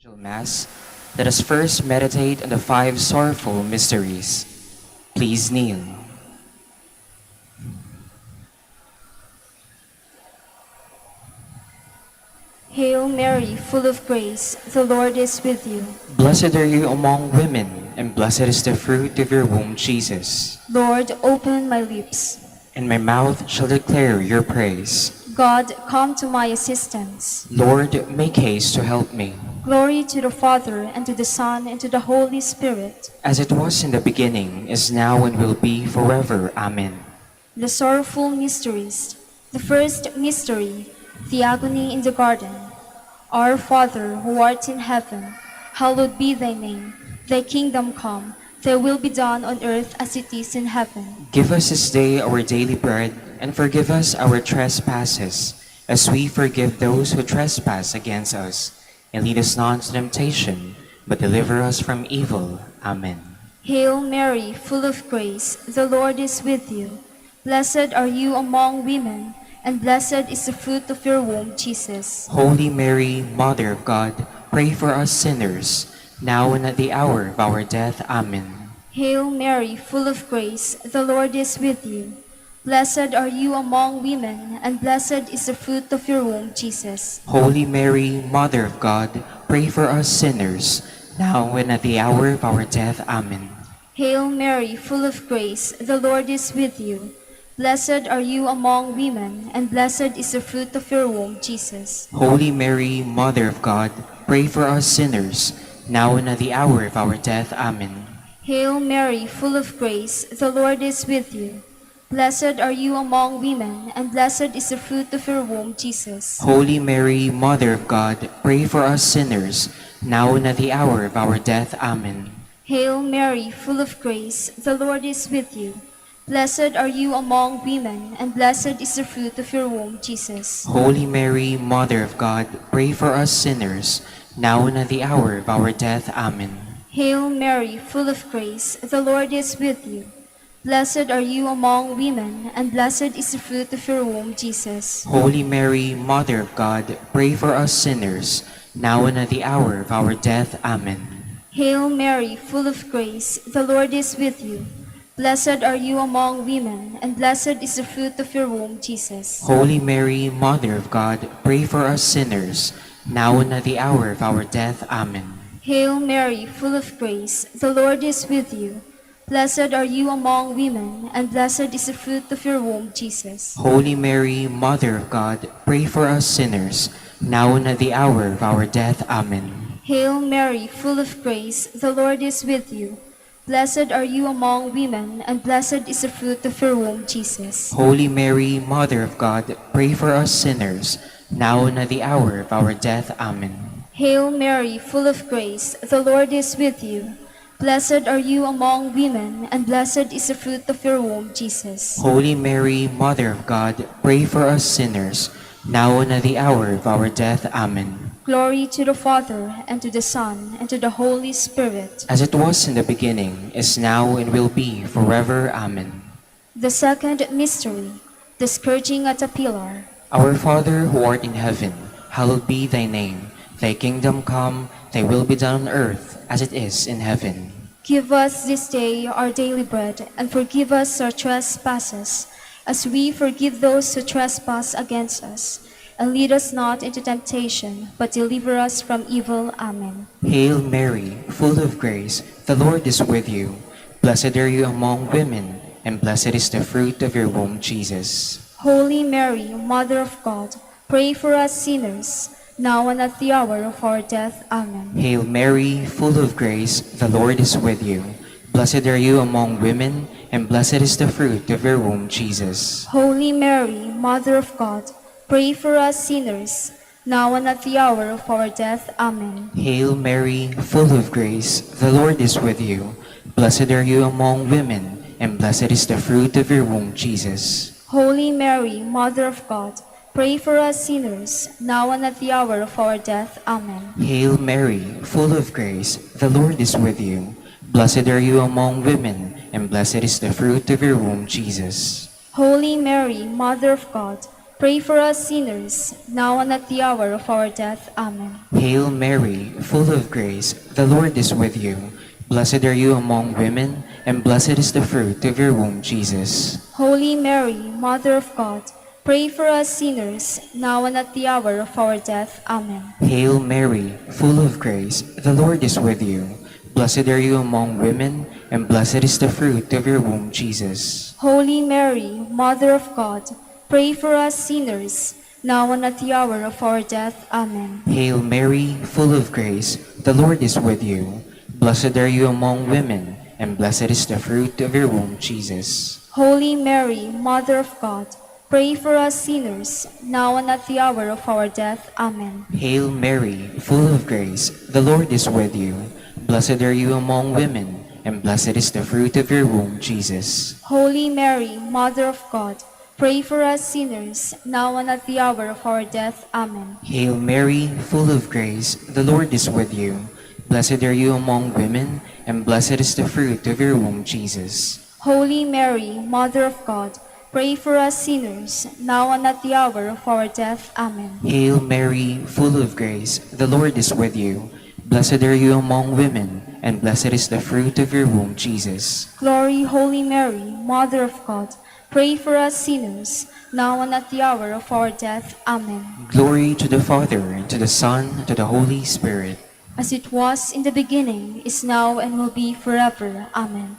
Angel Mass, let us first meditate on the five sorrowful mysteries. Please kneel. Hail Mary, full of grace, the Lord is with you. Blessed are you among women, and blessed is the fruit of your womb, Jesus. Lord, open my lips. And my mouth shall declare your praise. God, come to my assistance. Lord, make haste to help me. Glory to the Father, and to the Son, and to the Holy Spirit. As it was in the beginning, is now, and will be forever. Amen. The sorrowful mysteries. The first mystery, the agony in the garden. Our Father, who art in heaven, hallowed be thy name. Thy kingdom come, thy will be done on earth as it is in heaven. Give us this day our daily bread, and forgive us our trespasses, as we forgive those who trespass against us. And lead us not into temptation, but deliver us from evil. Amen. Hail Mary, full of grace, the Lord is with you. Blessed are you among women, and blessed is the fruit of your womb, Jesus. Holy Mary, Mother of God, pray for us sinners, now and at the hour of our death. Amen. Hail Mary, full of grace, the Lord is with you. Blessed are you among women, and blessed is the fruit of your womb, Jesus. Holy Mary, Mother of God, pray for us sinners, now and at the hour of our death. Amen. Hail Mary, full of grace, the Lord is with you. Blessed are you among women, and blessed is the fruit of your womb, Jesus. Holy Mary, Mother of God, pray for us sinners, now and at the hour of our death. Amen. Hail Mary, full of grace, the Lord is with you. Blessed are you among women, and blessed is the fruit of your womb, Jesus. Holy Mary, Mother of God, pray for us sinners, now and at the hour of our death. Amen. Hail Mary, full of grace, the Lord is with you. Blessed are you among women, and blessed is the fruit of your womb, Jesus. Holy Mary, Mother of God, pray for us sinners, now and at the hour of our death. Amen. Hail Mary, full of grace, the Lord is with you. Blessed are you among women, and blessed is the fruit of your womb, Jesus. Holy Mary, Mother of God, pray for us sinners, now and at the hour of our death. Amen. Hail Mary, full of grace, the Lord is with you. Blessed are you among women, and blessed is the fruit of your womb, Jesus. Holy Mary, Mother of God, pray for us sinners, now and at the hour of our death. Amen. Hail Mary, full of grace, the Lord is with you. Blessed are you among women, and blessed is the fruit of your womb, Jesus. Holy Mary, Mother of God, pray for us sinners, now and at the hour of our death. Amen. Hail Mary, full of grace, the Lord is with you. Blessed are you among women, and blessed is the fruit of your womb, Jesus. Holy Mary, Mother of God, pray for us sinners, now and at the hour of our death. Amen. Hail Mary, full of grace, the Lord is with you. Blessed are you among women, and blessed is the fruit of your womb, Jesus. Holy Mary, Mother of God, pray for us sinners, now and at the hour of our death. Amen. Glory to the Father, and to the Son, and to the Holy Spirit. As it was in the beginning, is now, and will be forever. Amen. The second mystery, the scourging at a pillar. Our Father, who art in heaven, hallowed be thy name. Thy kingdom come, thy will be done on earth as it is in heaven. Give us this day our daily bread, and forgive us our trespasses, as we forgive those who trespass against us. And lead us not into temptation, but deliver us from evil. Amen. Hail Mary, full of grace, the Lord is with you. Blessed are you among women, and blessed is the fruit of your womb, Jesus. Holy Mary, Mother of God, pray for us sinners, now and at the hour of our death. Amen. Hail Mary, full of grace, the Lord is with you. Blessed are you among women, and blessed is the fruit of your womb, Jesus. Holy Mary, Mother of God, pray for us sinners, now and at the hour of our death. Amen. Hail Mary, full of grace, the Lord is with you. Blessed are you among women, and blessed is the fruit of your womb, Jesus. Holy Mary, Mother of God, pray for us sinners, now and at the hour of our death. Amen. Hail Mary, full of grace, the Lord is with you. Blessed are you among women, and blessed is the fruit of your womb, Jesus. Holy Mary, Mother of God, Pray for us sinners, now and at the hour of our death. Amen. Hail Mary, full of grace, the Lord is with you. Blessed are you among women, and blessed is the fruit of your womb, Jesus. Holy Mary, Mother of God, pray for us sinners, now and at the hour of our death. Amen. Hail Mary, full of grace, the Lord is with you. Blessed are you among women, and blessed is the fruit of your womb, Jesus. Holy Mary, Mother of God, pray for us sinners, now and at the hour of our death. Amen. Hail Mary, full of grace, the Lord is with you. Blessed are you among women, and blessed is the fruit of your womb, Jesus. Holy Mary, Mother of God, pray for us sinners, now and at the hour of our death. Amen. Hail Mary, full of grace, the Lord is with you. Blessed are you among women, and blessed is the fruit of your womb, Jesus. Holy Mary, Mother of God, pray for us sinners, now and at the hour of our death. Amen. Hail Mary, full of grace, the Lord is with you. Blessed are you among women, and blessed is the fruit of your womb, Jesus. Holy Mary, Mother of God, pray for us sinners, now and at the hour of our death. Amen. Hail Mary, full of grace, the Lord is with you. Blessed are you among women, and blessed is the fruit of your womb, Jesus. Glory, Holy Mary, Mother of God, pray for us sinners, now and at the hour of our death. Amen. Glory to the Father, and to the Son, and to the Holy Spirit. As it was in the beginning, is now, and will be forever. Amen.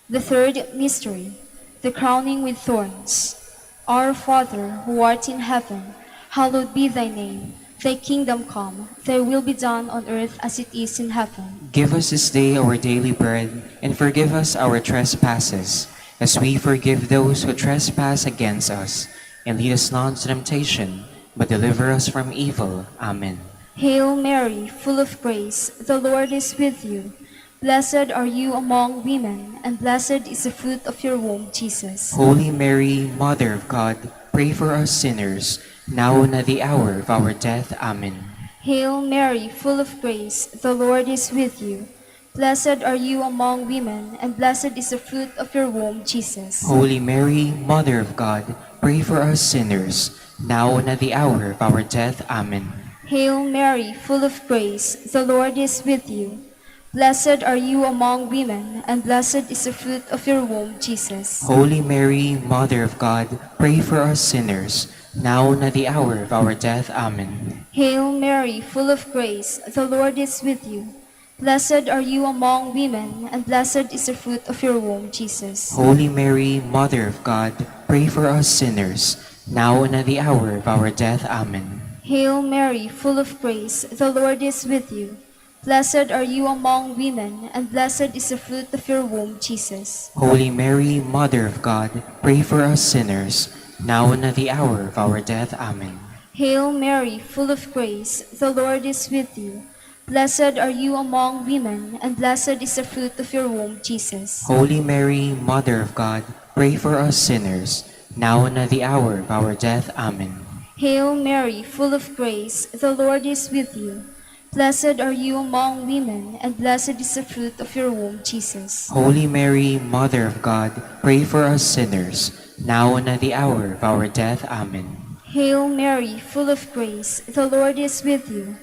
The third mystery, the crowning with thorns. Our Father, who art in heaven, hallowed be thy name. Thy kingdom come, thy will be done on earth as it is in heaven. Give us this day our daily bread, and forgive us our trespasses, as we forgive those who trespass against us. And lead us not into temptation, but deliver us from evil. Amen. Hail Mary, full of grace, the Lord is with you. Blessed are you among women, and blessed is the fruit of your womb, Jesus. Holy Mary, Mother of God, pray for us sinners, now and at the hour of our death. Amen. Hail Mary, full of grace, the Lord is with you. Blessed are you among women, and blessed is the fruit of your womb, Jesus. Holy Mary, Mother of God, pray for us sinners, now and at the hour of our death. Amen. Hail Mary, full of grace, the Lord is with you. Blessed are you among women, and blessed is the fruit of your womb, Jesus. Holy Mary, Mother of God, pray for us sinners, now and at the hour of our death. Amen. Hail Mary, full of grace, the Lord is with you. Blessed are you among women, and blessed is the fruit of your womb, Jesus. Holy Mary, Mother of God, pray for us sinners, now and at the hour of our death. Amen. Hail Mary, full of grace, the Lord is with you. Blessed are you among women, and blessed is the fruit of your womb, Jesus. Holy Mary, Mother of God, pray for us sinners, now and at the hour of our death. Amen. Hail Mary, full of grace, the Lord is with you. Blessed are you among women, and blessed is the fruit of your womb, Jesus. Holy Mary, Mother of God, pray for us sinners, now and at the hour of our death. Amen. Hail Mary, full of grace, the Lord is with you. Blessed are you among women, and blessed is the fruit of your womb, Jesus. Holy Mary, Mother of God, pray for us sinners, now and at the hour of our death. Amen. Hail Mary, full of grace, the Lord is with you.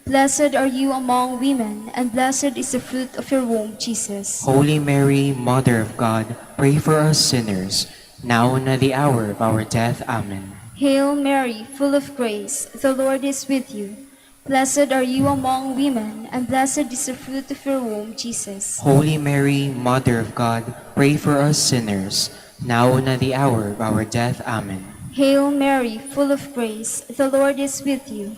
Blessed are you among women, and blessed is the fruit of your womb, Jesus. Holy Mary, Mother of God, pray for us sinners, now and at the hour of our death. Amen. Hail Mary, full of grace, the Lord is with you. Blessed are you among women, and blessed is the fruit of your womb, Jesus. Holy Mary, Mother of God, pray for us sinners, now and at the hour of our death. Amen. Hail Mary, full of grace, the Lord is with you.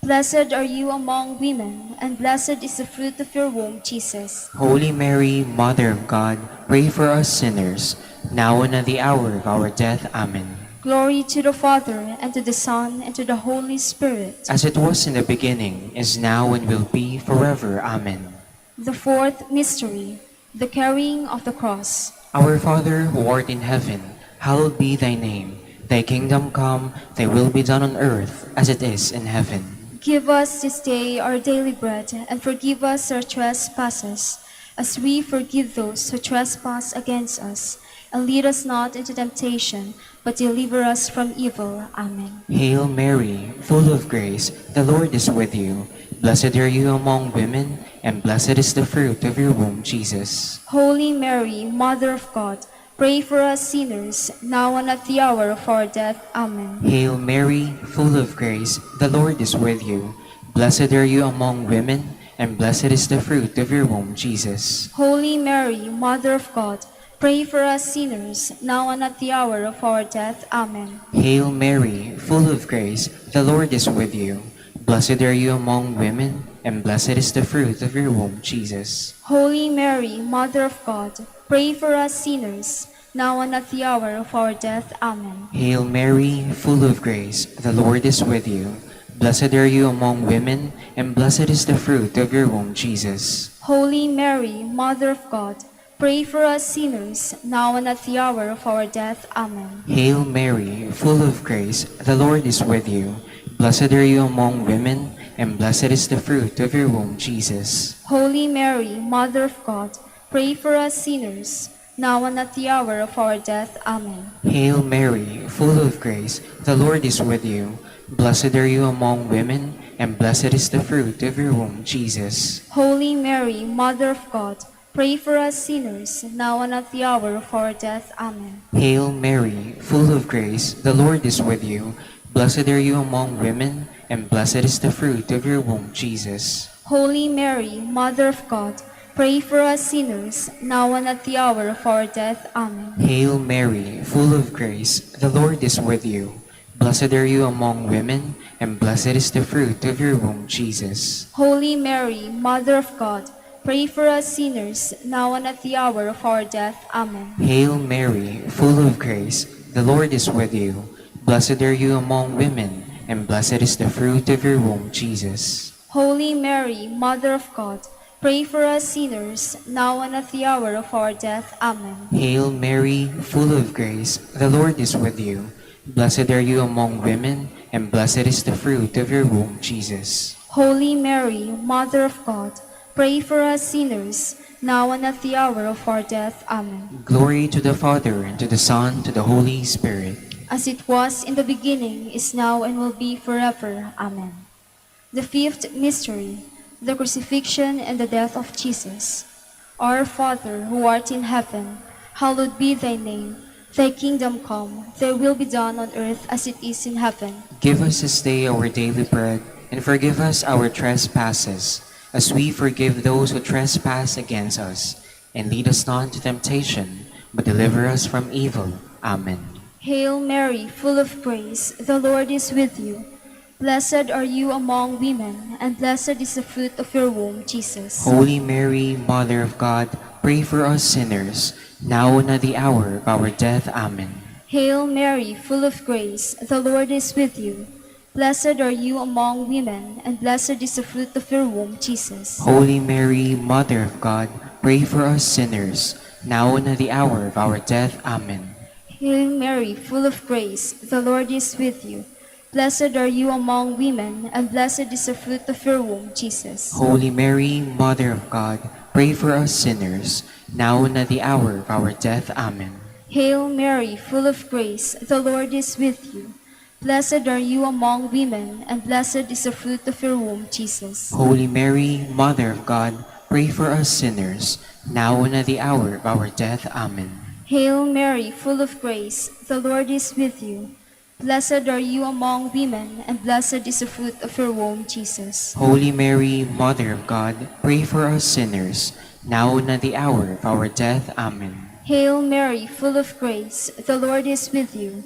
Blessed are you among women, and blessed is the fruit of your womb, Jesus. Holy Mary, Mother of God, pray for us sinners, now and at the hour of our death. Amen. Glory to the Father, and to the Son, and to the Holy Spirit. As it was in the beginning, is now, and will be forever. Amen. The fourth mystery, the carrying of the cross. Our Father, who art in heaven, hallowed be thy name. Thy kingdom come, thy will be done on earth as it is in heaven. Give us this day our daily bread, and forgive us our trespasses, as we forgive those who trespass against us. and lead us not into temptation, but deliver us from evil. Amen. Hail Mary, full of grace, the Lord is with you. Blessed are you among women, and blessed is the fruit of your womb, Jesus. Holy Mary, Mother of God, pray for us sinners, now and at the hour of our death. Amen. Hail Mary, full of grace, the Lord is with you. Blessed are you among women, and blessed is the fruit of your womb, Jesus. Holy Mary, Mother of God, pray for us sinners, now and at the hour of our death. Amen. Hail Mary, full of grace, the Lord is with you. Blessed are you among women, and blessed is the fruit of your womb, Jesus. Holy Mary, Mother of God, pray for us sinners, now and at the hour of our death. Amen. Hail Mary, full of grace, the Lord is with you. Blessed are you among women, and blessed is the fruit of your womb, Jesus. Holy Mary, Mother of God, pray for us sinners, now and at the hour of our death. Amen. Hail Mary, full of grace, the Lord is with you. Blessed are you among women, and blessed is the fruit of your womb, Jesus. Holy Mary, Mother of God, pray for us sinners, now and at the hour of our death. Amen. Hail Mary, full of grace, the Lord is with you. Blessed are you among women, and blessed is the fruit of your womb, Jesus. Holy Mary, Mother of God, pray for us sinners, now and at the hour of our death. Amen. Hail Mary, full of grace, the Lord is with you. Blessed are you among women, and blessed is the fruit of your womb, Jesus. Holy Mary, Mother of God, pray for us sinners, now and at the hour of our death. Amen. Hail Mary, full of grace, the Lord is with you. Blessed are you among women, and blessed is the fruit of your womb, Jesus. Holy Mary, Mother of God, pray for us sinners, now and at the hour of our death. Amen. Hail Mary, full of grace, the Lord is with you. Blessed are you among women, and blessed is the fruit of your womb, Jesus. Holy Mary, Mother of God, pray for us sinners, now and at the hour of our death. Amen. Hail Mary, full of grace, the Lord is with you. Blessed are you among women, and blessed is the fruit of your womb, Jesus. Holy Mary, Mother of God, pray for us sinners, now and at the hour of our death. Amen. Glory to the Father, and to the Son, to the Holy Spirit. As it was in the beginning, is now, and will be forever. Amen. The fifth mystery, the crucifixion and the death of Jesus. Our Father, who art in heaven, hallowed be thy name. Thy kingdom come, thy will be done on earth as it is in heaven. Give us this day our daily bread, and forgive us our trespasses, as we forgive those who trespass against us. And lead us not into temptation, but deliver us from evil. Amen. Hail Mary, full of grace, the Lord is with you. Blessed are you among women, and blessed is the fruit of your womb, Jesus. Holy Mary, Mother of God, pray for us sinners, now and at the hour of our death. Amen. Hail Mary, full of grace, the Lord is with you. Blessed are you among women, and blessed is the fruit of your womb, Jesus. Holy Mary, Mother of God, pray for us sinners, now and at the hour of our death. Amen. Hail Mary, full of grace, the Lord is with you. Blessed are you among women, and blessed is the fruit of your womb, Jesus. Holy Mary, Mother of God, pray for us sinners, now and at the hour of our death. Amen. Hail Mary, full of grace, the Lord is with you. Blessed are you among women, and blessed is the fruit of your womb, Jesus. Holy Mary, Mother of God, pray for us sinners, now and at the hour of our death. Amen. Hail Mary, full of grace, the Lord is with you. Blessed are you among women, and blessed is the fruit of your womb, Jesus. Holy Mary, Mother of God, pray for us sinners, now and at the hour of our death. Amen. Hail Mary, full of grace, the Lord is with you.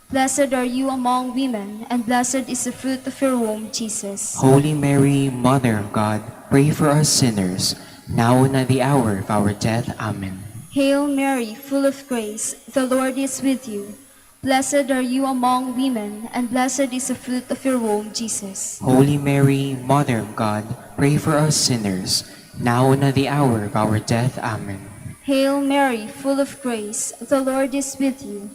Blessed are you among women, and blessed is the fruit of your womb, Jesus. Holy Mary, Mother of God, pray for us sinners, now and at the hour of our death. Amen. Hail Mary, full of grace, the Lord is with you. Blessed are you among women, and blessed is the fruit of your womb, Jesus. Holy Mary, Mother of God, pray for us sinners, now and at the hour of our death. Amen. Hail Mary, full of grace, the Lord is with you.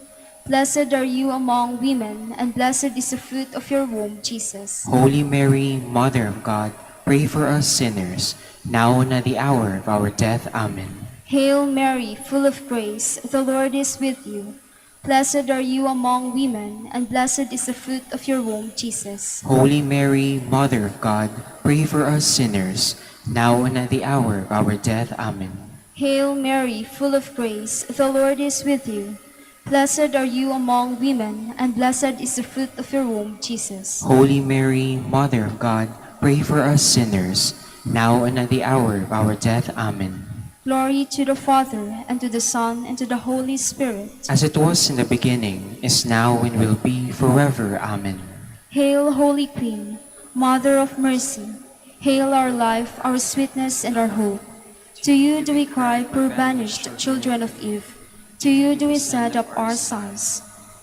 Blessed are you among women, and blessed is the fruit of your womb, Jesus. Holy Mary, Mother of God, pray for us sinners, now and at the hour of our death. Amen. Hail Mary, full of grace, the Lord is with you. Blessed are you among women, and blessed is the fruit of your womb, Jesus. Holy Mary, Mother of God, pray for us sinners, now and at the hour of our death. Amen. Hail Mary, full of grace, the Lord is with you. Blessed are you among women, and blessed is the fruit of your womb, Jesus. Holy Mary, Mother of God, pray for us sinners, now and at the hour of our death. Amen. Glory to the Father, and to the Son, and to the Holy Spirit. As it was in the beginning, is now, and will be forever. Amen. Hail, Holy Queen, Mother of Mercy. Hail our life, our sweetness, and our hope. To you do we cry, poor banished children of Eve. To you do we set up our sighs,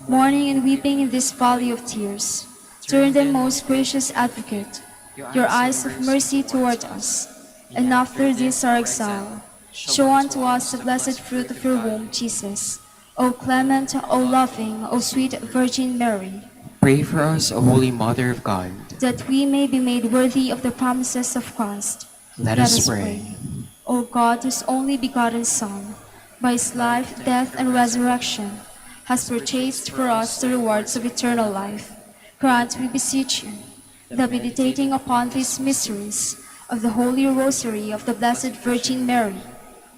mourning and weeping in this valley of tears. Turn then, most gracious Advocate, your eyes of mercy toward us, and after this our exile, show unto us the blessed fruit of your womb, Jesus. O clement, O loving, O sweet Virgin Mary, Pray for us, O Holy Mother of God. that we may be made worthy of the promises of Christ. Let us pray. O God, whose only begotten Son, by his life, death, and resurrection, has purchased for us the rewards of eternal life, grant, we beseech you, that meditating upon these mysteries of the Holy Rosary of the Blessed Virgin Mary,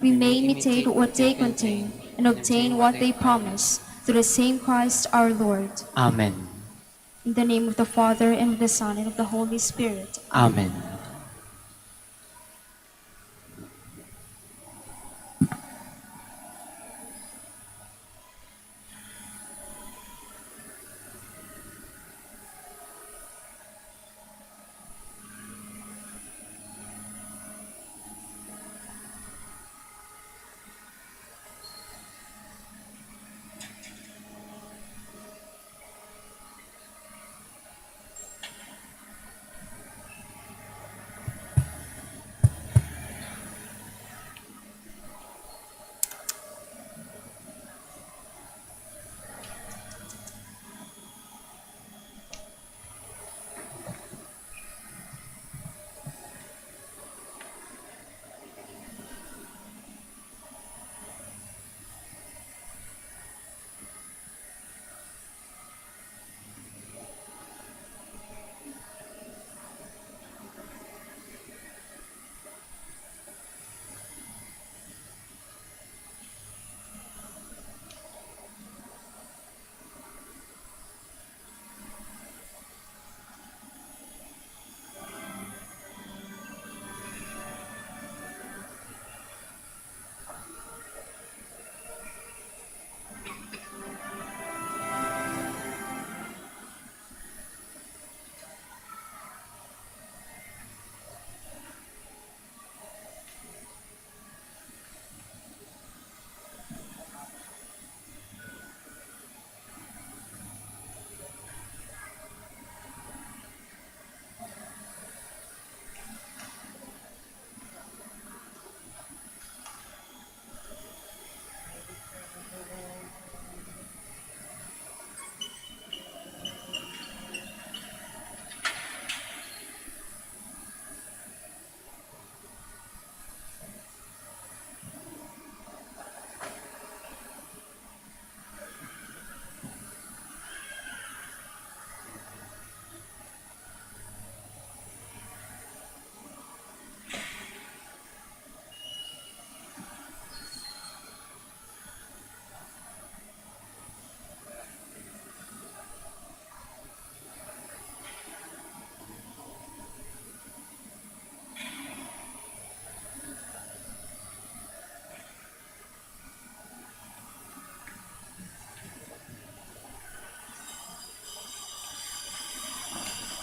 we may imitate what they contain and obtain what they promise, through the same Christ our Lord. Amen. In the name of the Father, and of the Son, and of the Holy Spirit. Amen.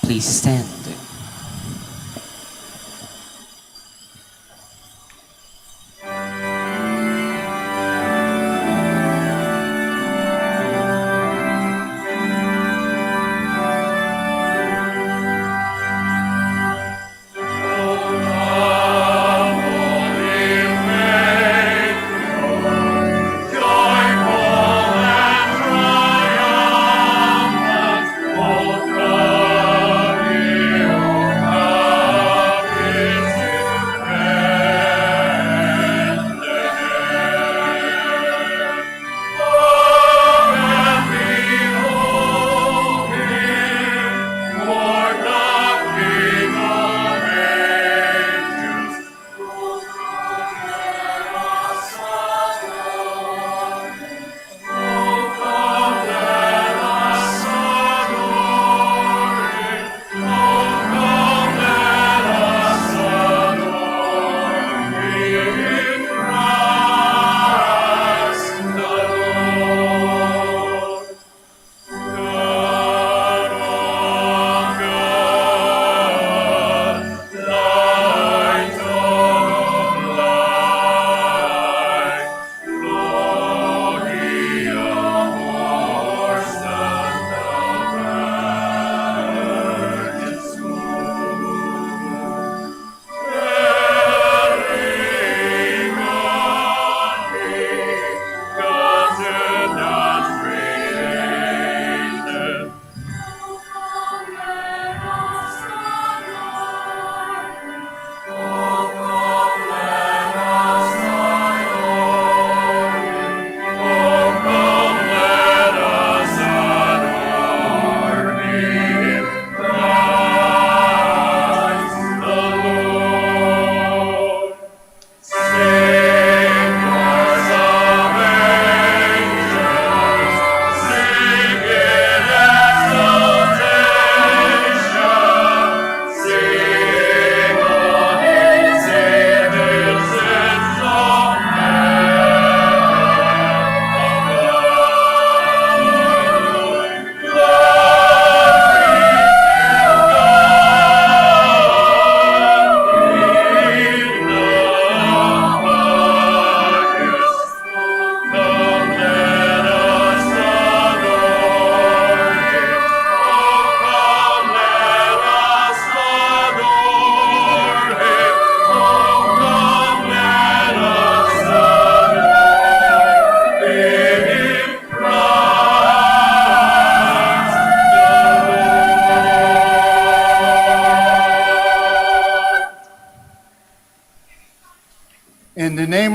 Please stand.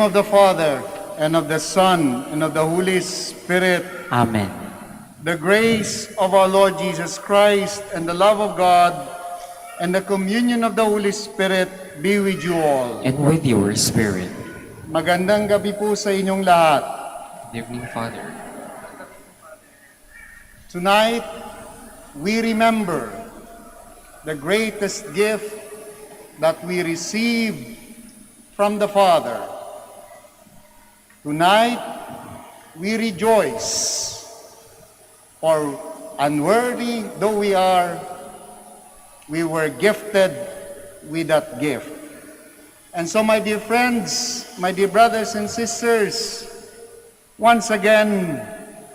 of the Father, and of the Son, and of the Holy Spirit. Amen. The grace of our Lord Jesus Christ, and the love of God, and the communion of the Holy Spirit be with you all. And with your spirit. Magandang gabi po sa inyong lahat. Good evening, Father. Tonight, we remember the greatest gift that we receive from the Father. Tonight, we rejoice, for unworthy though we are, we were gifted with that gift. And so, my dear friends, my dear brothers and sisters, once again,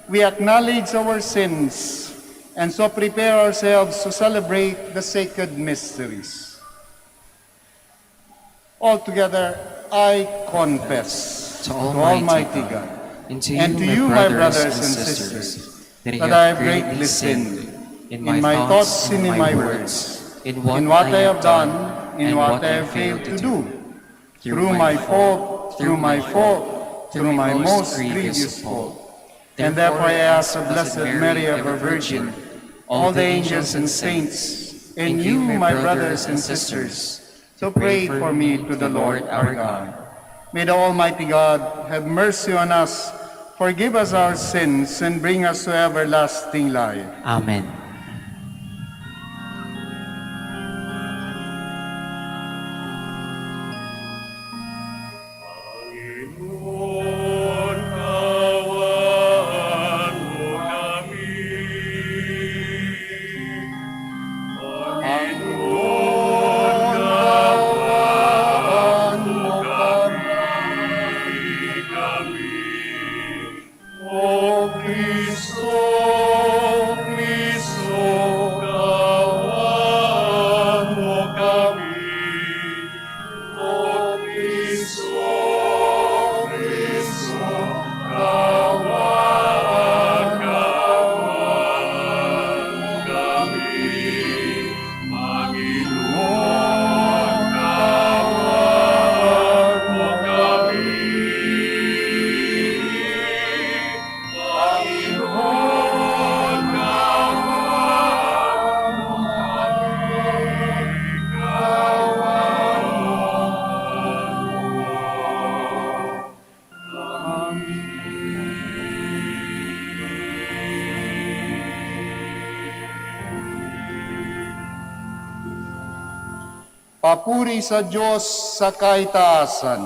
we acknowledge our sins and so prepare ourselves to celebrate the sacred mysteries. Altogether, I confess To Almighty God, and to you, my brothers and sisters, that I have greatly sinned in my thoughts and in my words, in what I have done, in what I have failed to do, through my fault, through my most grievous fault. And therefore I ask the Blessed Mary, ever Virgin, all the angels and saints, and you, my brothers and sisters, to pray for me to the Lord our God. May the Almighty God have mercy on us, forgive us our sins, and bring us to everlasting life. Amen. Papuri sa Diyos sa kaitaasan.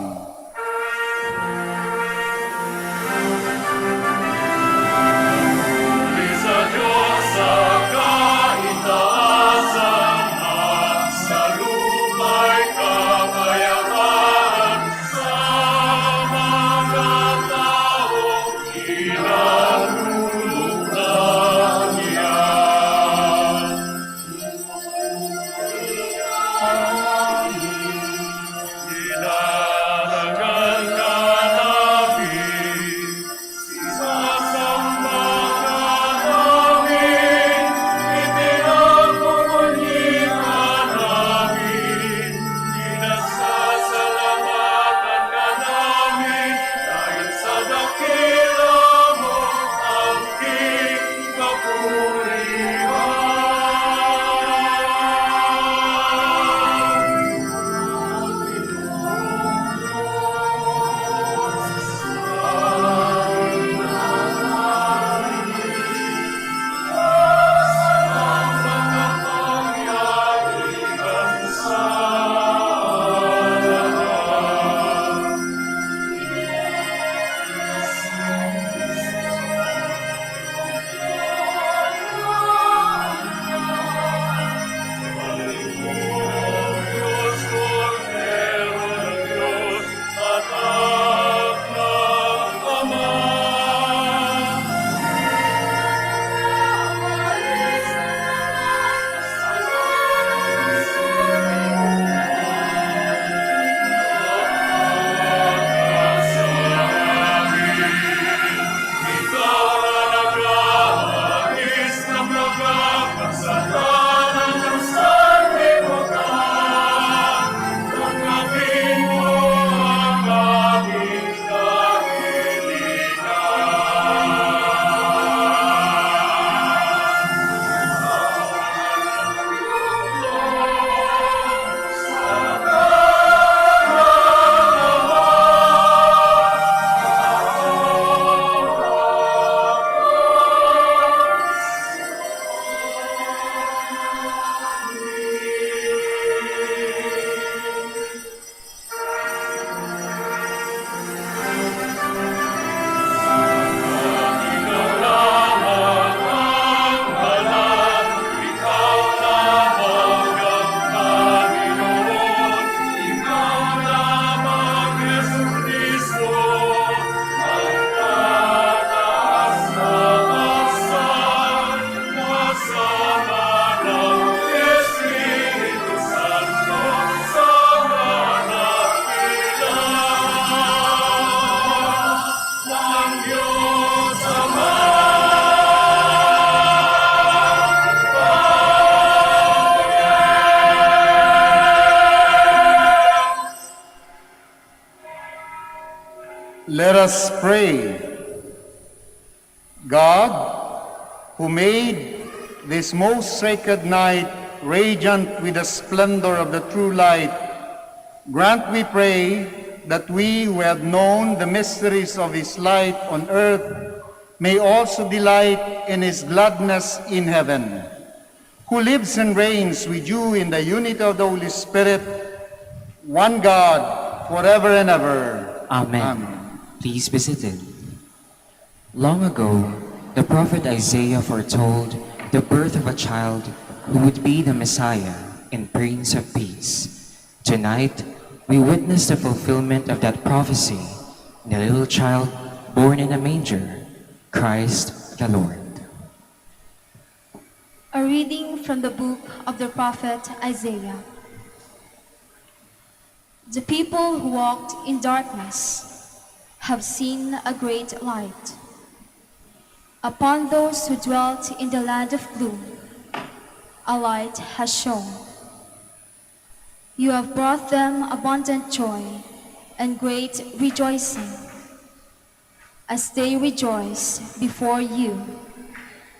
Let us pray. God, who made this most sacred night radiant with the splendor of the true light, grant, we pray, that we who have known the mysteries of his light on earth may also delight in his gladness in heaven, who lives and reigns with you in the unity of the Holy Spirit, one God, forever and ever. Amen. Amen. Please be seated. Long ago, the prophet Isaiah foretold the birth of a child who would be the Messiah and Prince of Peace. Tonight, we witness the fulfillment of that prophecy, the little child born in a manger, Christ the Lord. A reading from the book of the prophet Isaiah. The people who walked in darkness have seen a great light. Upon those who dwelt in the land of gloom, a light has shone. You have brought them abundant joy and great rejoicing, as they rejoice before you,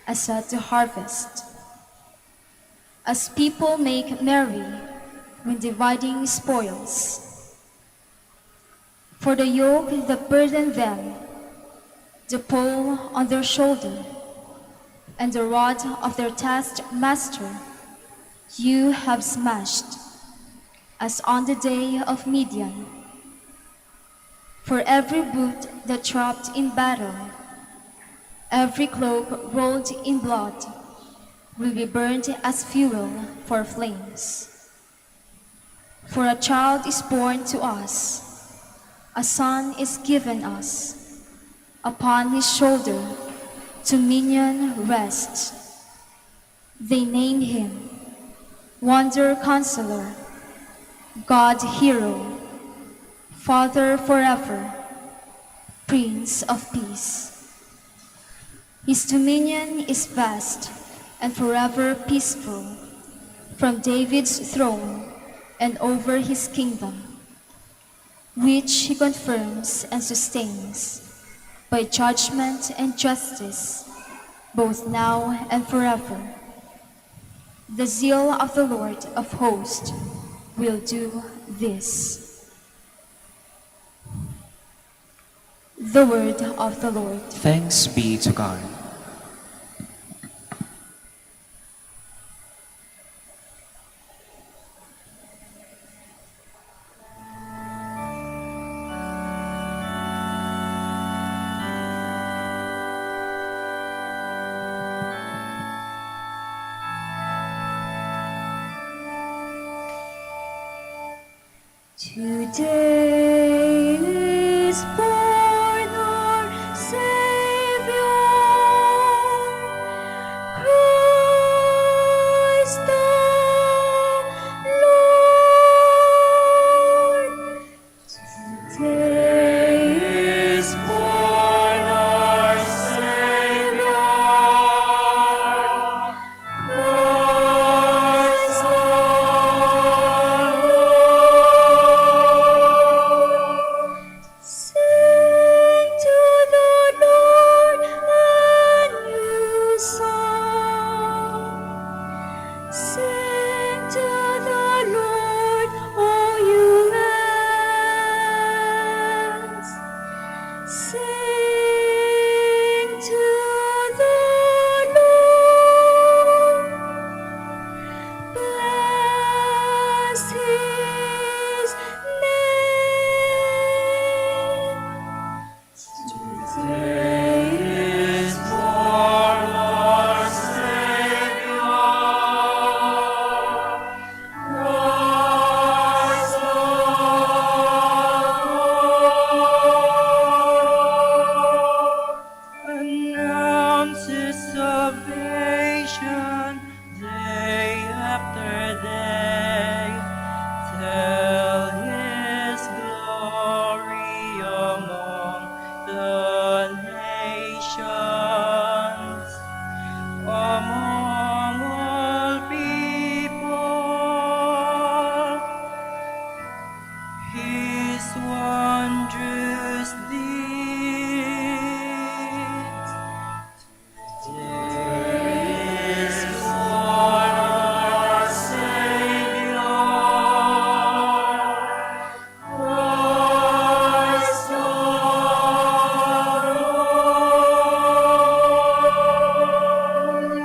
as at the harvest, as people make merry when dividing spoils. For the yoke that burdened them, the pole on their shoulder, and the rod of their taskmaster, you have smashed, as on the day of Midian. For every boot that dropped in battle, every cloak rolled in blood, will be burned as fuel for flames. For a child is born to us, a son is given us. Upon his shoulder dominion rests. They name him Wonder Counselor, God Hero, Father forever, Prince of Peace. His dominion is vast and forever peaceful, from David's throne and over his kingdom, which he confirms and sustains by judgment and justice, both now and forever. The zeal of the Lord of hosts will do this. The word of the Lord. Thanks be to God. Today is born our Savior, Christ the Lord. Today is born our Savior, Christ the Lord. nations, among all people, His wondrous deeds. There is born our Savior, Christ the Lord.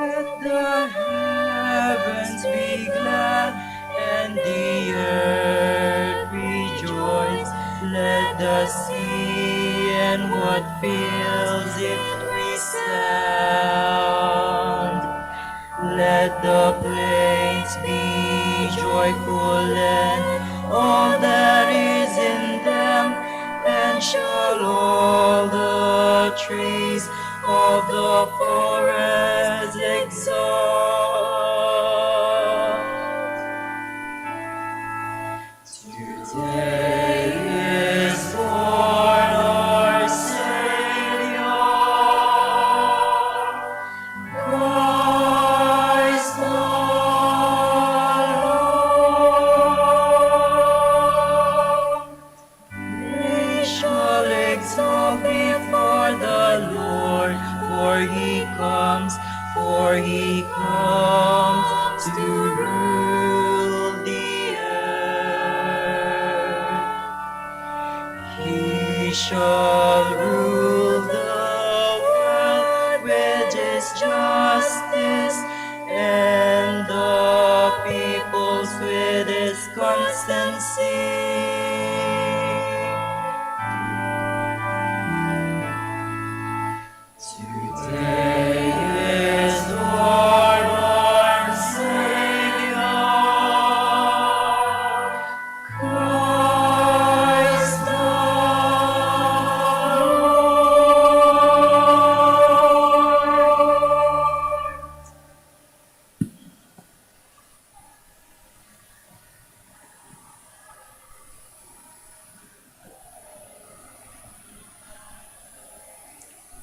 Let the heavens be glad and the earth rejoice. Let the sea and what fills it resound. Let the plains be joyful and all that is in them, and shall all the trees of the forest exalt. Today is born our Savior, Christ the Lord. They shall exalt before the Lord, for He comes to rule the earth. He shall rule the world with His justice, and the peoples with His constancy. Today is born our Savior, Christ the Lord.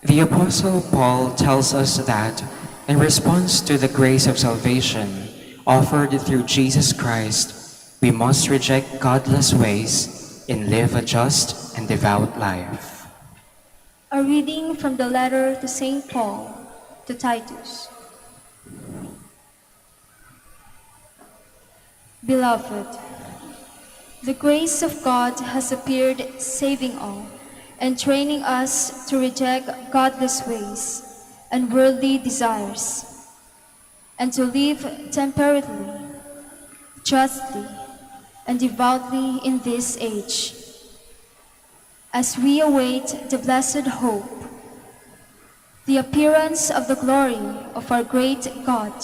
The Apostle Paul tells us that, in response to the grace of salvation offered through Jesus Christ, we must reject godless ways and live a just and devout life. A reading from the letter to St. Paul to Titus. Beloved, the grace of God has appeared, saving all, and training us to reject godless ways and worldly desires, and to live temperately, justly, and devoutly in this age, as we await the blessed hope, the appearance of the glory of our great God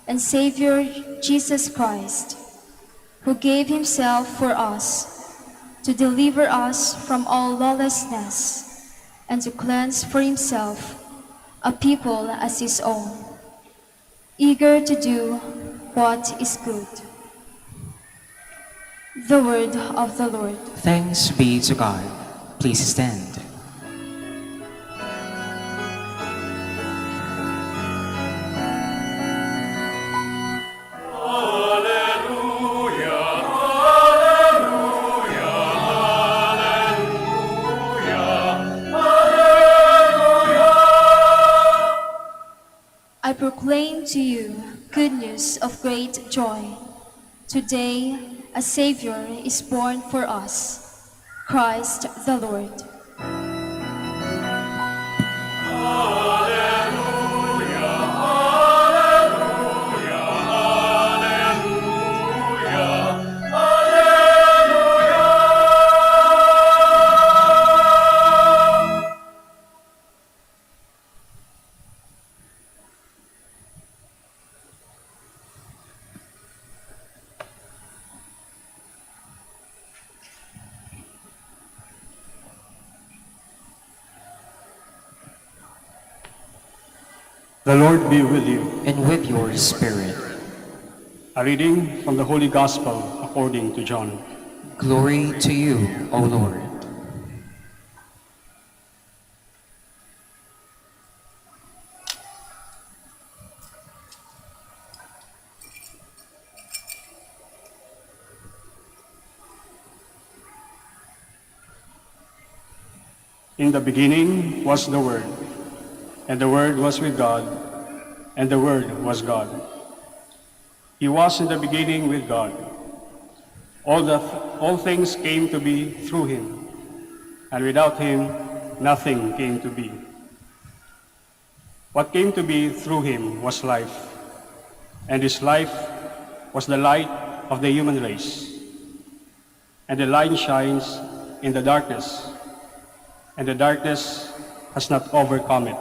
and Savior Jesus Christ, who gave Himself for us to deliver us from all lawlessness and to cleanse for Himself a people as His own, eager to do what is good. The word of the Lord. Thanks be to God. Please stand. I proclaim to you good news of great joy. Today, a Savior is born for us, Christ the Lord. The Lord be with you. And with your spirit. A reading from the Holy Gospel according to John. Glory to you, O Lord. In the beginning was the Word, and the Word was with God, and the Word was God. He was in the beginning with God. All things came to be through him, and without him nothing came to be. What came to be through him was life, and his life was the light of the human race. And the light shines in the darkness, and the darkness has not overcome it.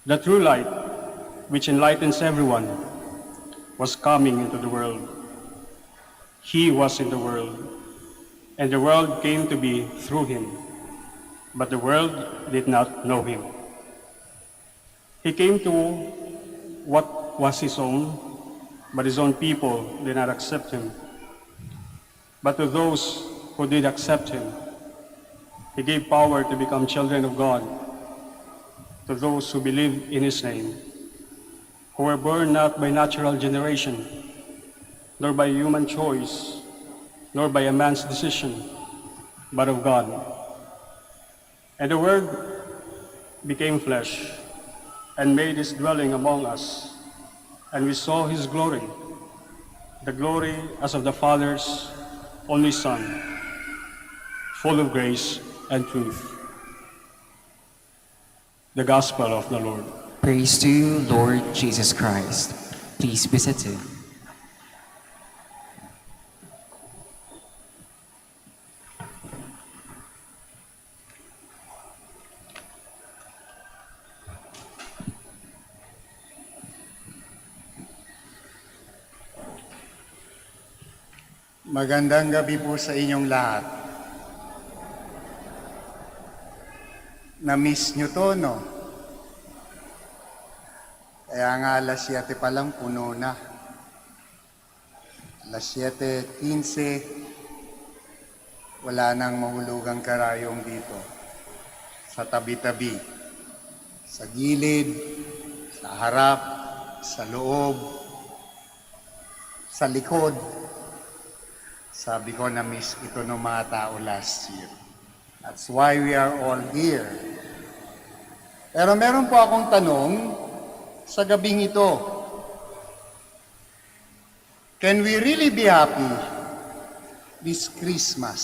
The true light, which enlightens everyone, was coming into the world. He was in the world, and the world came to be through him, but the world did not know him. He came to what was his own, but his own people did not accept him. But to those who did accept him, he gave power to become children of God, to those who believe in his name, who were born not by natural generation, nor by human choice, nor by a man's decision, but of God. And the Word became flesh and made his dwelling among us, and we saw his glory, the glory as of the Father's only Son, full of grace and truth. The Gospel of the Lord. Praise to you, Lord Jesus Christ. Please be seated. Magandang gabi po sa inyong lahat. Na-miss nyo to, no? Kaya nga alas 7 pa lang puno na. Alas 7:15, wala nang mahulugang karayong dito. Sa tabi-tabi, sa gilid, sa harap, sa loob, sa likod. Sabi ko, na-miss ito ng mga tao last year. That's why we are all here. Pero meron po akong tanong sa gabing ito. Can we really be happy this Christmas?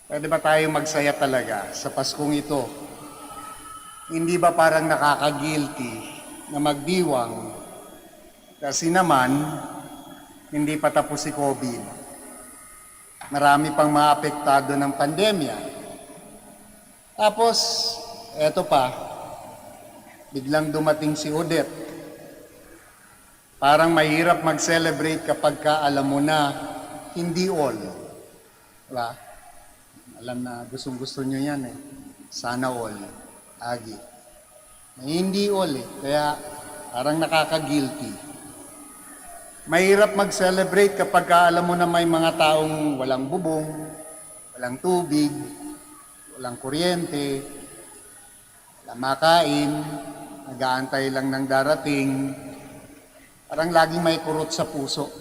Pwede ba tayo magsaya talaga sa Paskong ito? Hindi ba parang nakaka-guilty na magdiwang? Kasi naman, hindi pa tapos si COVID. Marami pang mga apektado ng pandemya. Tapos, eto pa, biglang dumating si Odette. Parang mahirap mag-celebrate kapag ka alam mo na hindi all. Diba? Alam na gustong-gusto nyo yan eh. Sana all. Agi. Hindi all eh. Kaya parang nakaka-guilty. Mahirap mag-celebrate kapag alam mo na may mga taong walang bubong, walang tubig, walang kuryente, walang makain, nag-aantay lang ng darating, parang laging may kurot sa puso.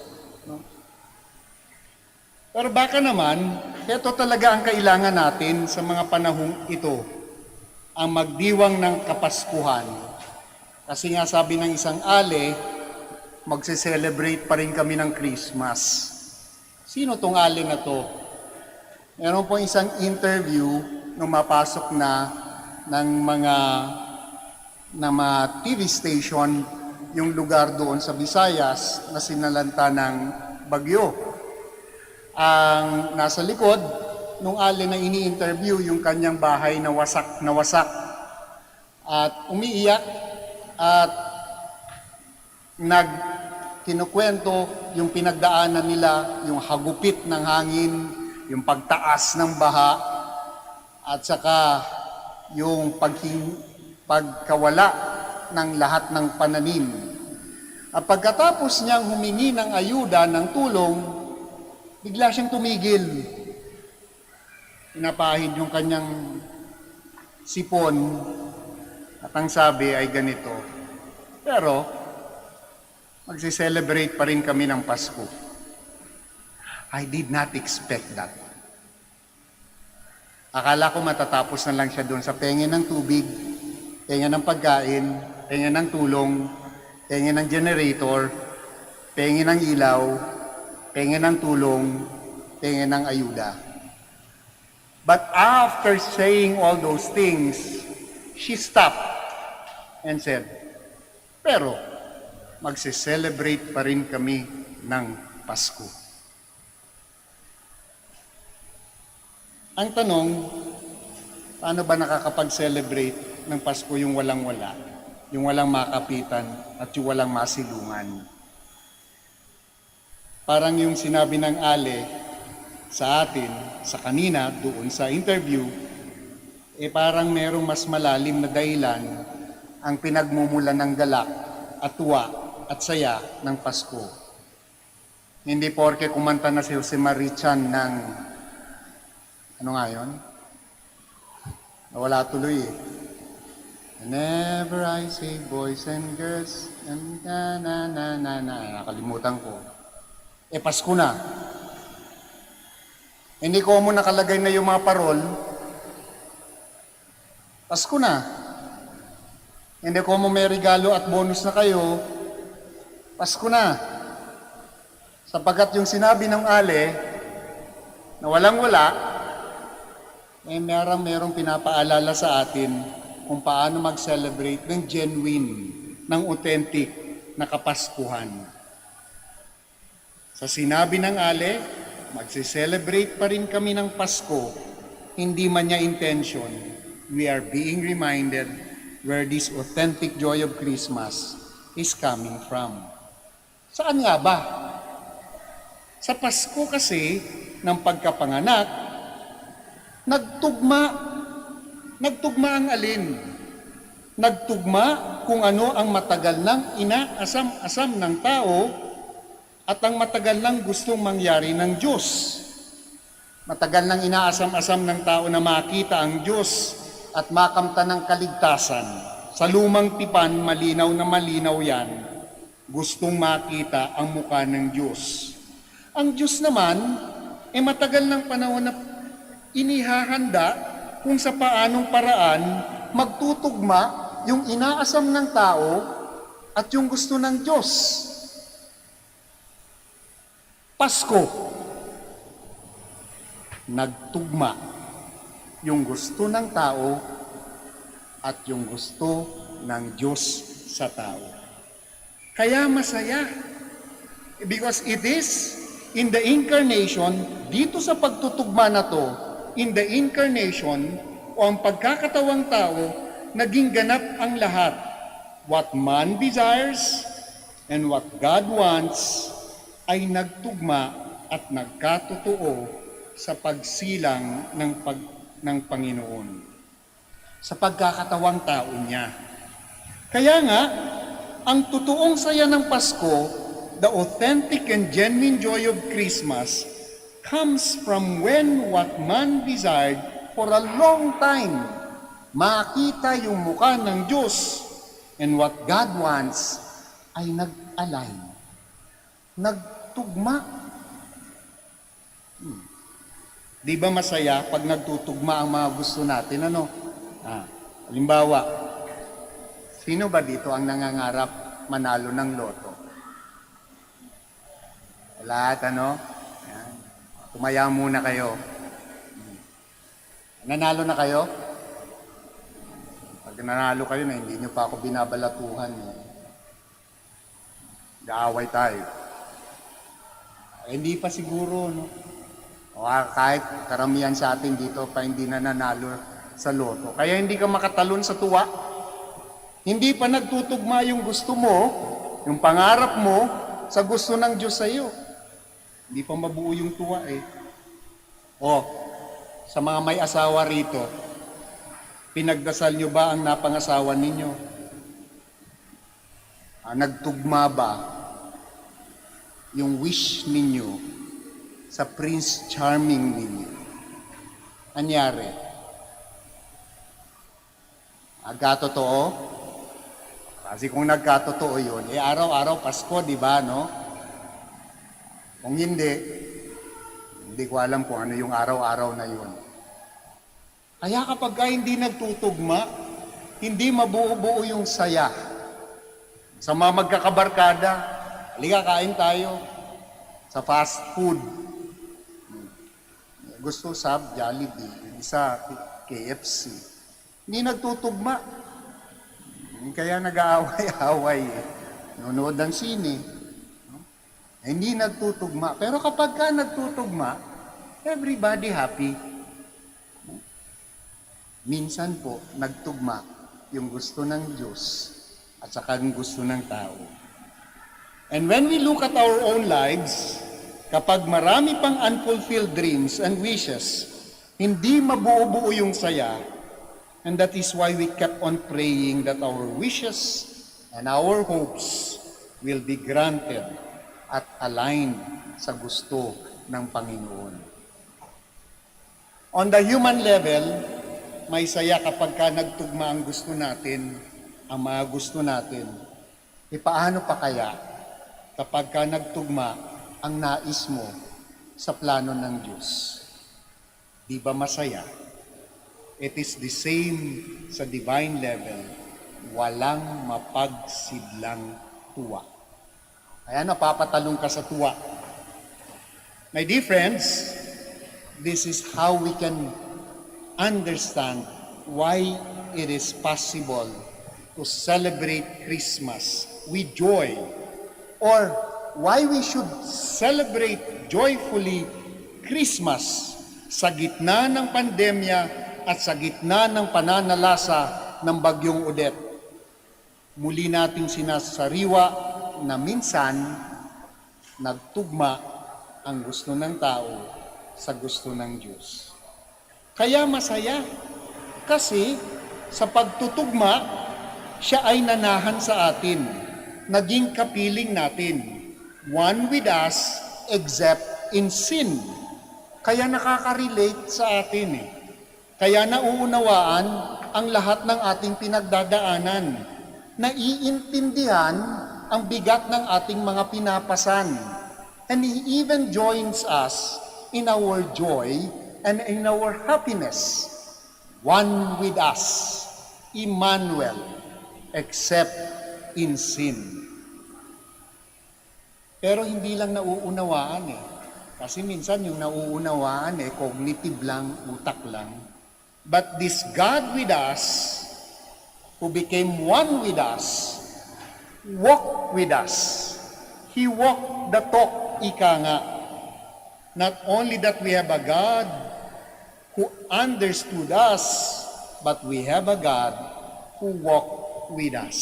No? Pero baka naman, ito talaga ang kailangan natin sa mga panahong ito, ang magdiwang ng Kapaskuhan. Kasi nga sabi ng isang ale, magse-celebrate pa rin kami ng Christmas. Sino tong ali na to? Meron po isang interview nung mapasok na ng mga TV station yung lugar doon sa Visayas na sinalanta ng bagyo. Ang nasa likod nung ali na ini-interview yung kanyang bahay na wasak at umiiyak at kinukwento yung pinagdaanan nila, yung hagupit ng hangin, yung pagtaas ng baha, at saka yung pagkawala ng lahat ng pananim. At pagkatapos niyang humingi ng ayuda, ng tulong, bigla siyang tumigil. Pinapahid yung kanyang sipon, at ang sabi ay ganito, pero magsi-celebrate pa rin kami ng Pasko. I did not expect that. Akala ko matatapos na lang siya doon sa pengin ng tubig, pengin ng pagkain, pengin ng tulong, pengin ng generator, pengin ng ilaw, pengin ng tulong, pengin ng ayuda. But after saying all those things, she stopped and said, pero magse-celebrate pa rin kami ng Pasko. Ang tanong, paano ba nakakapag-celebrate ng Pasko yung walang-wala, yung walang makapitan at yung walang masilungan? Parang yung sinabi ng Ale sa atin, sa kanina, doon sa interview, parang merong mas malalim na dahilan ang pinagmumulan ng galak at tuwa at saya ng Pasko. Hindi porke kumanta na si Jose Marichan ng, ano nga yun? Nawala tuloy eh. Whenever I say boys and girls, and nakalimutan ko. Pasko na. Hindi ko mo nakalagay na yung mga parol. Pasko na. Hindi ko mo may regalo at bonus na kayo. Pasko na. Sapagkat yung sinabi ng Ale, na walang-wala, merong pinapaalala sa atin kung paano mag-celebrate ng genuine, ng authentic na Kapaskuhan. Sa sinabi ng Ale, magse-celebrate pa rin kami ng Pasko, hindi man niya intention. We are being reminded where this authentic joy of Christmas is coming from. Saan nga ba? Sa Pasko kasi ng pagkapanganak, nagtugma ang alin? Nagtugma kung ano ang matagal nang inaasam-asam ng tao at ang matagal nang gustong mangyari ng Diyos. Matagal nang inaasam-asam ng tao na makita ang Diyos at makamta ng kaligtasan. Sa lumang tipan, malinaw na malinaw yan. Gustong makita ang mukha ng Diyos. Ang Diyos naman, matagal ng panahon na inihahanda kung sa paanong paraan magtutugma yung inaasam ng tao at yung gusto ng Diyos. Pasko, nagtugma yung gusto ng tao at yung gusto ng Diyos sa tao. Kaya masaya, because it is in the incarnation, dito sa pagtutugma na to, in the incarnation, o ang pagkakatawang tao, naging ganap ang lahat. What man desires and what God wants ay nagtugma at nagkatotoo sa pagsilang ng Panginoon. Sa pagkakatawang tao niya. Kaya nga, ang totoong saya ng Pasko, the authentic and genuine joy of Christmas, comes from when what man desired for a long time, makita yung mukha ng Diyos, and what God wants ay nag-align, nagtugma. Di ba masaya pag nagtutugma ang mga gusto natin? Halimbawa, sino ba dito ang nangangarap manalo ng loto? Lahat, Yan. Tumaya muna kayo. Nanalo na kayo? Pag nanalo kayo na hindi nyo pa ako binabalatuhan. Gaaway tayo. Hindi pa siguro, O kahit karamihan sa atin dito pa hindi na nanalo sa loto. Kaya hindi ka makatalon sa tuwa. Hindi pa nagtutugma yung gusto mo, yung pangarap mo, sa gusto ng Diyos sa iyo. Hindi pa mabuo yung tuwa sa mga may asawa rito, pinagdasal nyo ba ang napangasawa ninyo? Nagtugma ba yung wish ninyo sa Prince Charming ninyo? Anyari? Nagkatotoo? Kasi kung nagkatotoo yun, araw-araw Pasko, di ba, Kung hindi ko alam kung ano yung araw-araw na yun. Kaya kapag hindi nagtutugma, hindi mabuo-buo yung saya. Sa mga magkakabarkada, halika kain tayo sa fast food. Gusto sa Jollibee, isa KFC. Hindi nagtutugma. Kaya nag-aaway-away. Nanonood ng sine. Hindi nagtutugma. Pero kapag ka nagtutugma, everybody happy. Minsan po, nagtugma yung gusto ng Diyos at saka yung gusto ng tao. And when we look at our own lives, kapag marami pang unfulfilled dreams and wishes, hindi mabuo-buo yung saya, and that is why we kept on praying that our wishes and our hopes will be granted at aligned sa gusto ng Panginoon. On the human level, may saya kapag ka nagtugma ang gusto natin, ang mga gusto natin. Paano pa kaya kapag ka nagtugma ang nais mo sa plano ng Diyos? Di ba masaya? It is the same sa divine level. Walang mapagsidlang tuwa. Kaya napapatalong ka sa tuwa. My dear friends, this is how we can understand why it is possible to celebrate Christmas with joy, or why we should celebrate joyfully Christmas sa gitna ng pandemya at sa gitna ng pananalasa ng bagyong Odette. Muli nating sinasariwa na minsan nagtugma ang gusto ng tao sa gusto ng Diyos. Kaya masaya, kasi sa pagtutugma, siya ay nanahan sa atin, naging kapiling natin, one with us except in sin. Kaya nakaka-relate sa atin eh. Kaya nauunawaan ang lahat ng ating pinagdadaanan, naiintindihan ang bigat ng ating mga pinapasan, and He even joins us in our joy and in our happiness, one with us, Emmanuel, except in sin. Pero hindi lang nauunawaan eh. Kasi minsan yung nauunawaan eh, cognitive lang, utak lang. But this God with us, who became one with us, walked with us. He walked the talk, ika nga. Not only that we have a God who understood us, but we have a God who walked with us.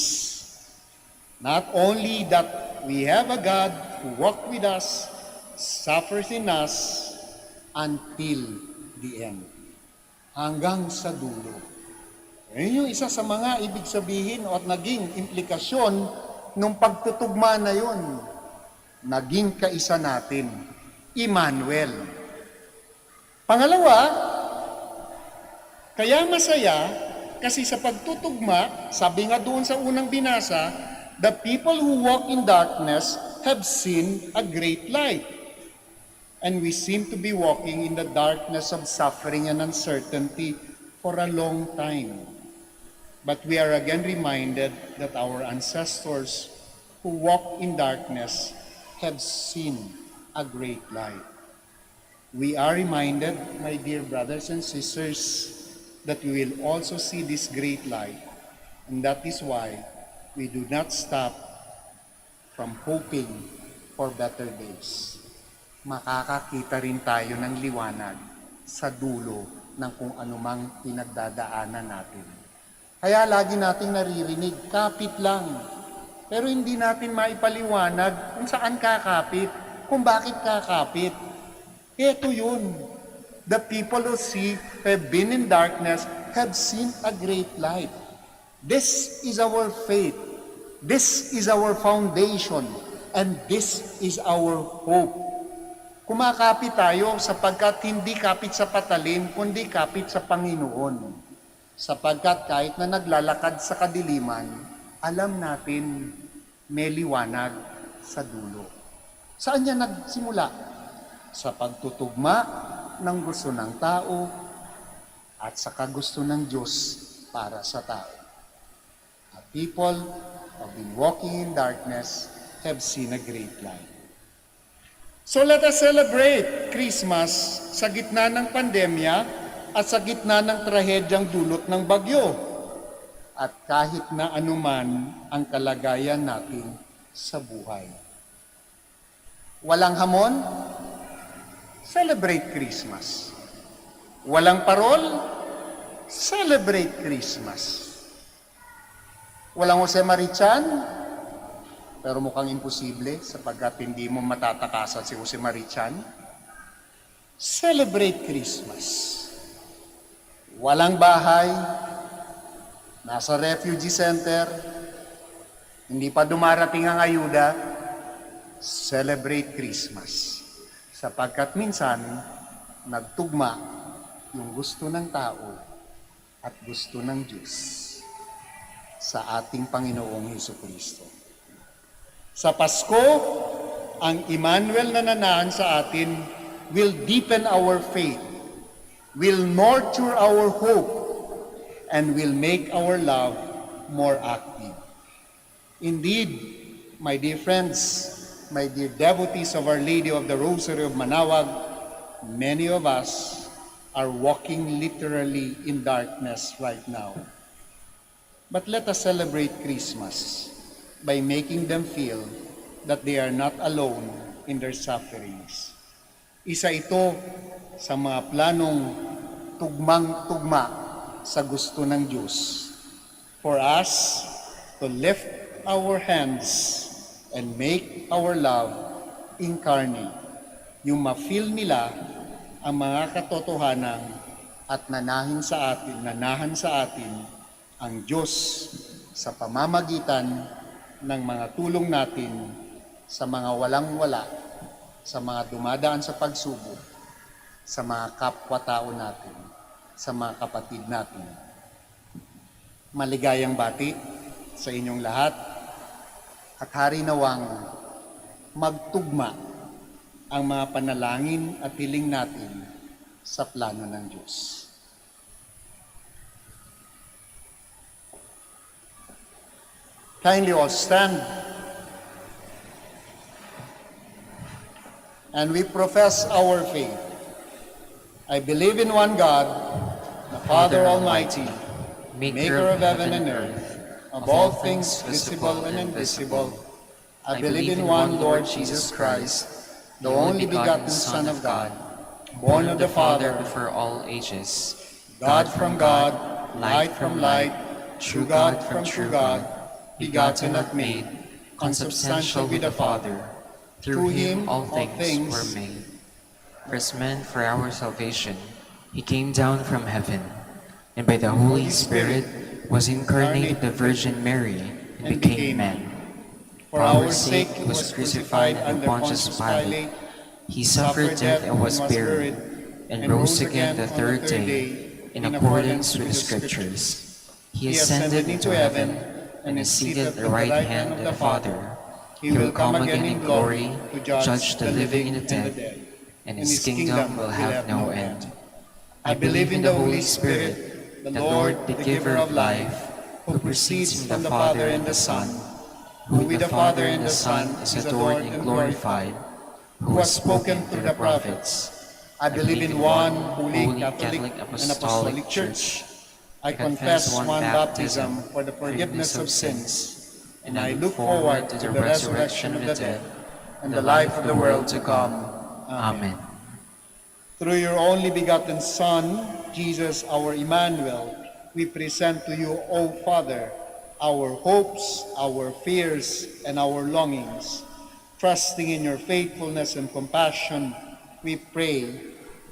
Not only that we have a God who walked with us, suffers in us until the end. Hanggang sa dulo. Yun yung isa sa mga ibig sabihin o naging implikasyon ng pagtutugma na yun. Naging kaisa natin, Emmanuel. Pangalawa, kaya masaya kasi sa pagtutugma, sabi nga doon sa unang binasa, the people who walk in darkness have seen a great light. And we seem to be walking in the darkness of suffering and uncertainty for a long time. But we are again reminded that our ancestors who walked in darkness have seen a great light. We are reminded, my dear brothers and sisters, that we will also see this great light. And that is why we do not stop from hoping for better days. Makakakita rin tayo ng liwanag sa dulo ng kung anumang pinagdadaanan natin. Kaya lagi nating naririnig, kapit lang. Pero hindi natin maipaliwanag kung saan kakapit, kung bakit kakapit. Ito yun. The people who have been in darkness have seen a great light. This is our faith. This is our foundation. And this is our hope. Kumakapit tayo sapagkat hindi kapit sa patalim, kundi kapit sa Panginoon. Sapagkat kahit na naglalakad sa kadiliman, alam natin may liwanag sa dulo. Saan niya nagsimula? Sa pagtutugma ng gusto ng tao at sa kagusto ng Diyos para sa tao. A people who have been walking in darkness have seen a great light. So let us celebrate Christmas sa gitna ng pandemya at sa gitna ng trahedyang dulot ng bagyo. At kahit na anuman ang kalagayan natin sa buhay. Walang hamon, celebrate Christmas. Walang parol, celebrate Christmas. Walang Jose Marichan, pero mukhang imposible sapagkat hindi mo matatakasan si Jose Marichan. Celebrate Christmas. Walang bahay, nasa refugee center, hindi pa dumarating ang ayuda, celebrate Christmas. Sapagkat minsan, nagtugma yung gusto ng tao at gusto ng Diyos sa ating Panginoong Hesukristo. Sa Pasko, ang Emmanuel na nananahan sa atin will deepen our faith, will nurture our hope, and will make our love more active. Indeed, my dear friends, my dear devotees of Our Lady of the Rosary of Manaoag, many of us are walking literally in darkness right now. But let us celebrate Christmas by making them feel that they are not alone in their sufferings. Isa ito sa mga planong tugmang-tugma sa gusto ng Diyos, for us to lift our hands and make our love incarnate. Yung ma-feel nila ang mga katotohanan at nanahan sa atin ang Diyos sa pamamagitan ng mga tulong natin sa mga walang-wala, sa mga dumadaan sa pagsubok, sa mga kapwa-tao natin, sa mga kapatid natin. Maligayang bati sa inyong lahat at hari nawang magtugma ang mga panalangin at hiling natin sa plano ng Diyos. Kindly all stand and we profess our faith. I believe in one God, the Father Almighty, maker of heaven and earth, of all things visible and invisible. I believe in one Lord Jesus Christ, the only begotten Son of God, born of the Father before all ages, God from God, light from light, true God from true God, begotten not made, consubstantial with the Father. Through him all things were made. First man for our salvation, he came down from heaven, and by the Holy Spirit was incarnate of the Virgin Mary and became man. For our sake he was crucified under Pontius Pilate. He suffered death and was buried, and rose again the third day, in accordance with the Scriptures. He ascended into heaven and is seated at the right hand of the Father. He will come again in glory to judge the living and the dead, and his kingdom will have no end. I believe in the Holy Spirit, the Lord, the giver of life, who proceeds from the Father and the Son, who with the Father and the Son is adored and glorified, who has spoken through the prophets. I believe in one holy Catholic and Apostolic Church. I confess one baptism for the forgiveness of sins, and I look forward to the resurrection of the dead and the life of the world to come. Amen. Through your only begotten Son, Jesus, our Emmanuel, we present to you, O Father, our hopes, our fears, and our longings. Trusting in your faithfulness and compassion, we pray,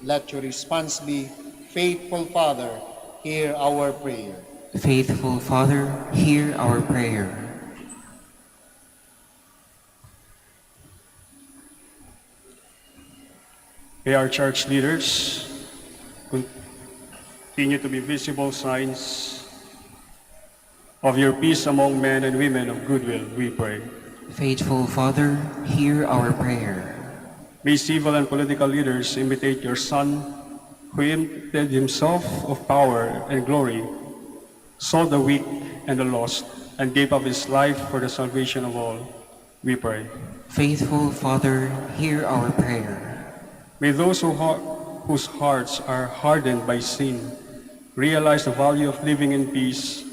let your response be, Faithful Father, hear our prayer. Faithful Father, hear our prayer. May our church leaders continue to be visible signs of your peace among men and women of goodwill, we pray. Faithful Father, hear our prayer. May civil and political leaders imitate your Son, who emptied himself of power and glory, saw the weak and the lost, and gave up his life for the salvation of all, we pray. Faithful Father, hear our prayer. May those whose hearts are hardened by sin realize the value of living in peace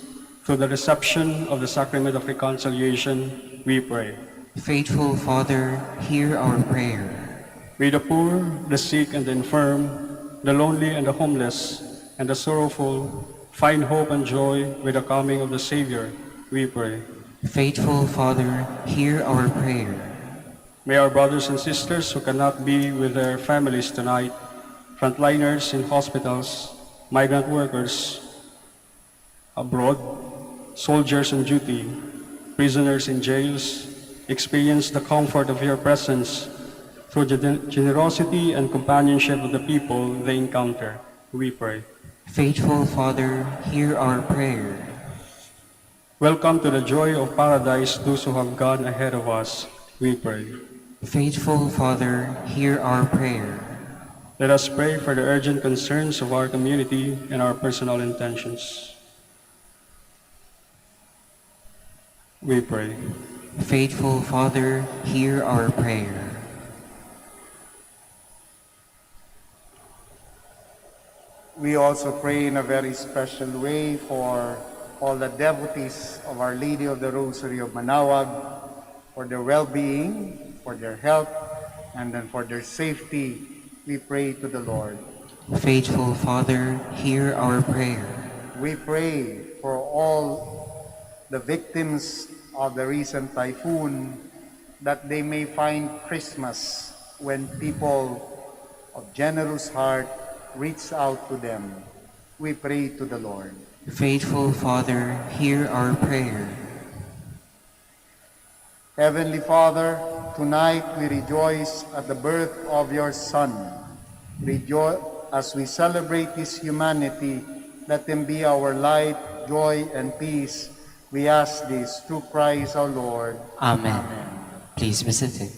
through the reception of the sacrament of reconciliation, we pray. Faithful Father, hear our prayer. May the poor, the sick, and the infirm, the lonely and the homeless, and the sorrowful find hope and joy with the coming of the Savior, we pray. Faithful Father, hear our prayer. May our brothers and sisters who cannot be with their families tonight, frontliners in hospitals, migrant workers abroad, soldiers on duty, prisoners in jails, experience the comfort of your presence through the generosity and companionship of the people they encounter, we pray. Faithful Father, hear our prayer. Welcome to the joy of paradise those who have gone ahead of us, we pray. Faithful Father, hear our prayer. Let us pray for the urgent concerns of our community and our personal intentions. We pray. Faithful Father, hear our prayer. We also pray in a very special way for all the devotees of Our Lady of the Rosary of Manaoag, for their well-being, for their health, and then for their safety. We pray to the Lord. Faithful Father, hear our prayer. We pray for all the victims of the recent typhoon, that they may find Christmas when people of generous heart reach out to them. We pray to the Lord. Faithful Father, hear our prayer. Heavenly Father, tonight we rejoice at the birth of your Son. Rejoice as we celebrate his humanity. Let him be our light, joy, and peace. We ask this through Christ our Lord. Amen. Please be seated.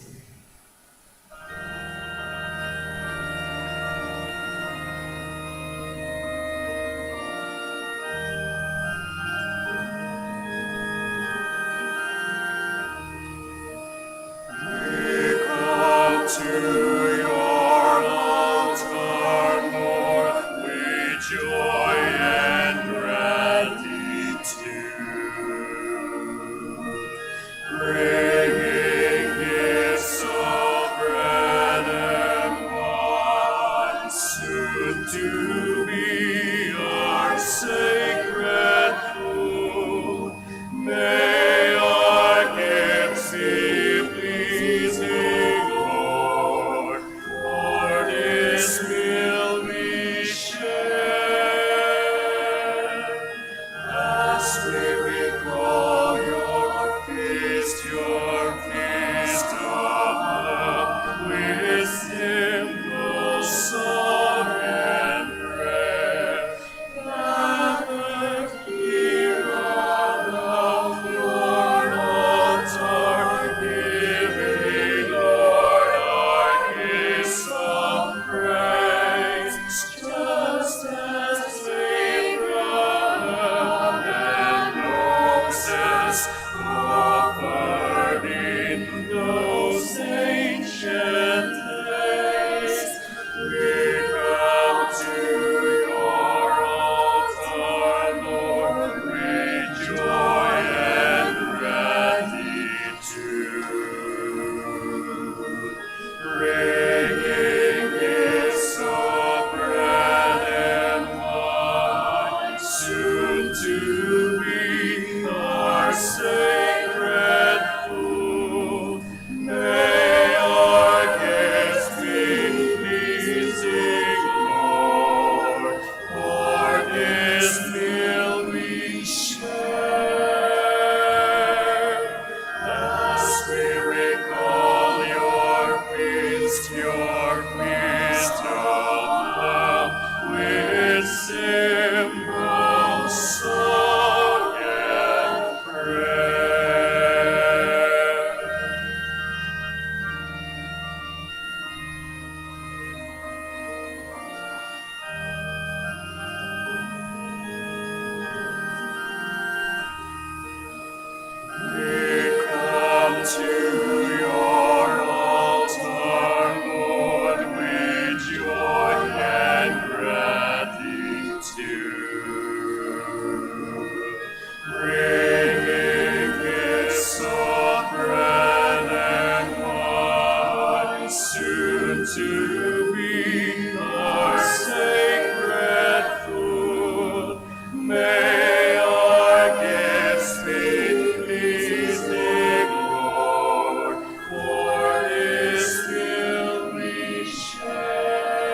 May our gifts be pleasing, Lord, for this will we share.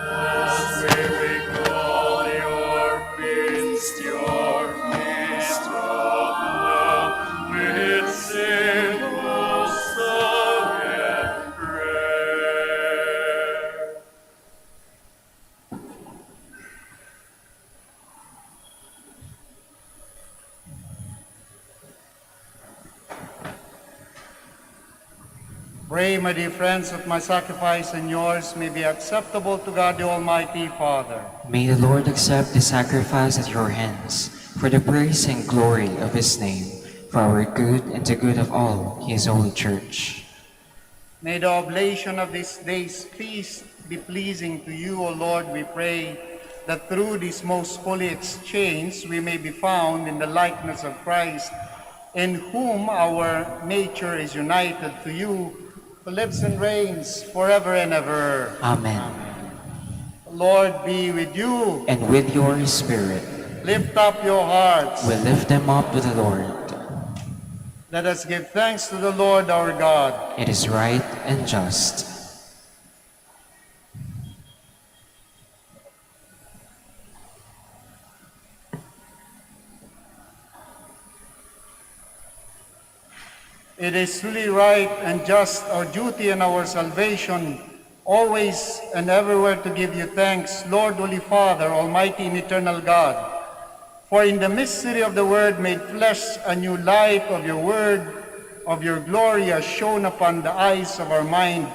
As we recall your feast of love, with simple song and prayer. Pray, my dear friends, that my sacrifice and yours may be acceptable to God the Almighty Father. May the Lord accept the sacrifice at your hands for the praise and glory of his name, for our good and the good of all his holy church. May the oblation of this day's feast be pleasing to you, O Lord, we pray, that through this most holy exchange we may be found in the likeness of Christ, in whom our nature is united to you, who lives and reigns forever and ever. Amen. Lord be with you. And with your spirit, Lift up your hearts. we lift them up to the Lord. Let us give thanks to the Lord our God. It is right and just. It is truly right and just, our duty and our salvation, always and everywhere to give you thanks, Lord, Holy Father, Almighty and Eternal God. For in the mystery of the Word made flesh, a new light of your Word, of your glory has shone upon the eyes of our mind,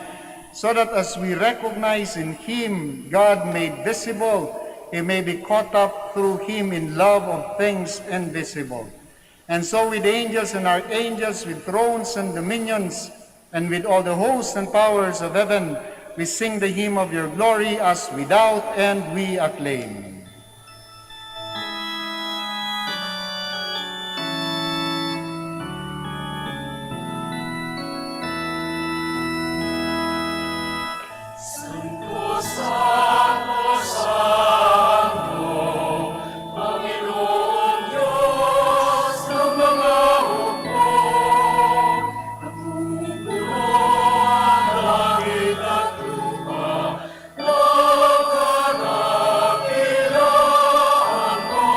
so that as we recognize in Him God made visible, He may be caught up through Him in love of things invisible. And so with angels and archangels, with thrones and dominions, and with all the hosts and powers of heaven, we sing the hymn of your glory as without end we acclaim. Santo, Santo, Santo, Panginoong Diyos ng mga hukbo. Napupuno ang langit at lupa, nagkadakilaan mo.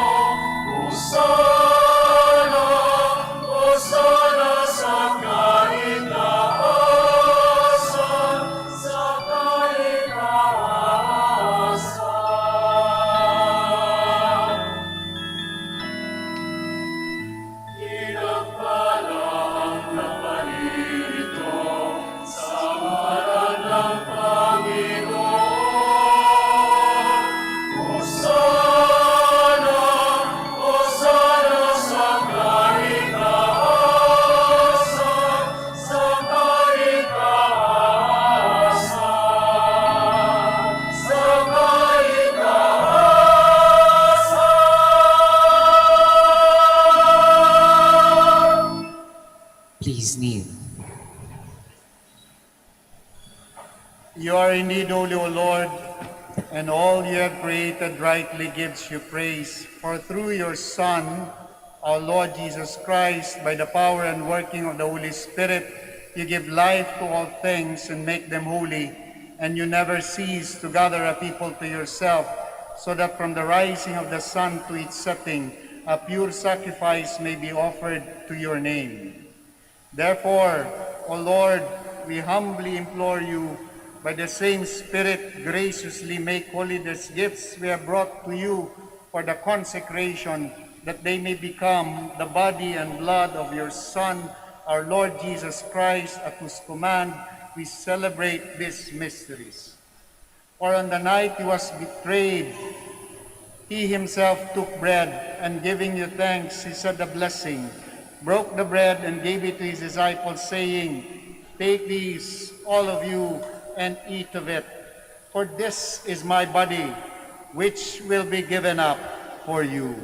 Hosana, Hosana sa kaitaasan, sa kaitaasan. Pinagpalang naparito sa ngalan ng Panginoon. Hosana, Hosana sa kaitaasan, sa kaitaasan, sa kaitaasan. Please kneel. You are indeed holy, O Lord, and all you have created rightly gives you praise. For through your Son, our Lord Jesus Christ, by the power and working of the Holy Spirit, you give life to all things and make them holy, and you never cease to gather a people to yourself, so that from the rising of the sun to its setting, a pure sacrifice may be offered to your name. Therefore, O Lord, we humbly implore you, by the same Spirit, graciously make holy these gifts we have brought to you for the consecration, that they may become the body and blood of your Son, our Lord Jesus Christ, at whose command we celebrate these mysteries. For on the night he was betrayed, he himself took bread, and giving you thanks, he said a blessing, broke the bread, and gave it to his disciples, saying, "Take these, all of you, and eat of it. For this is my body, which will be given up for you."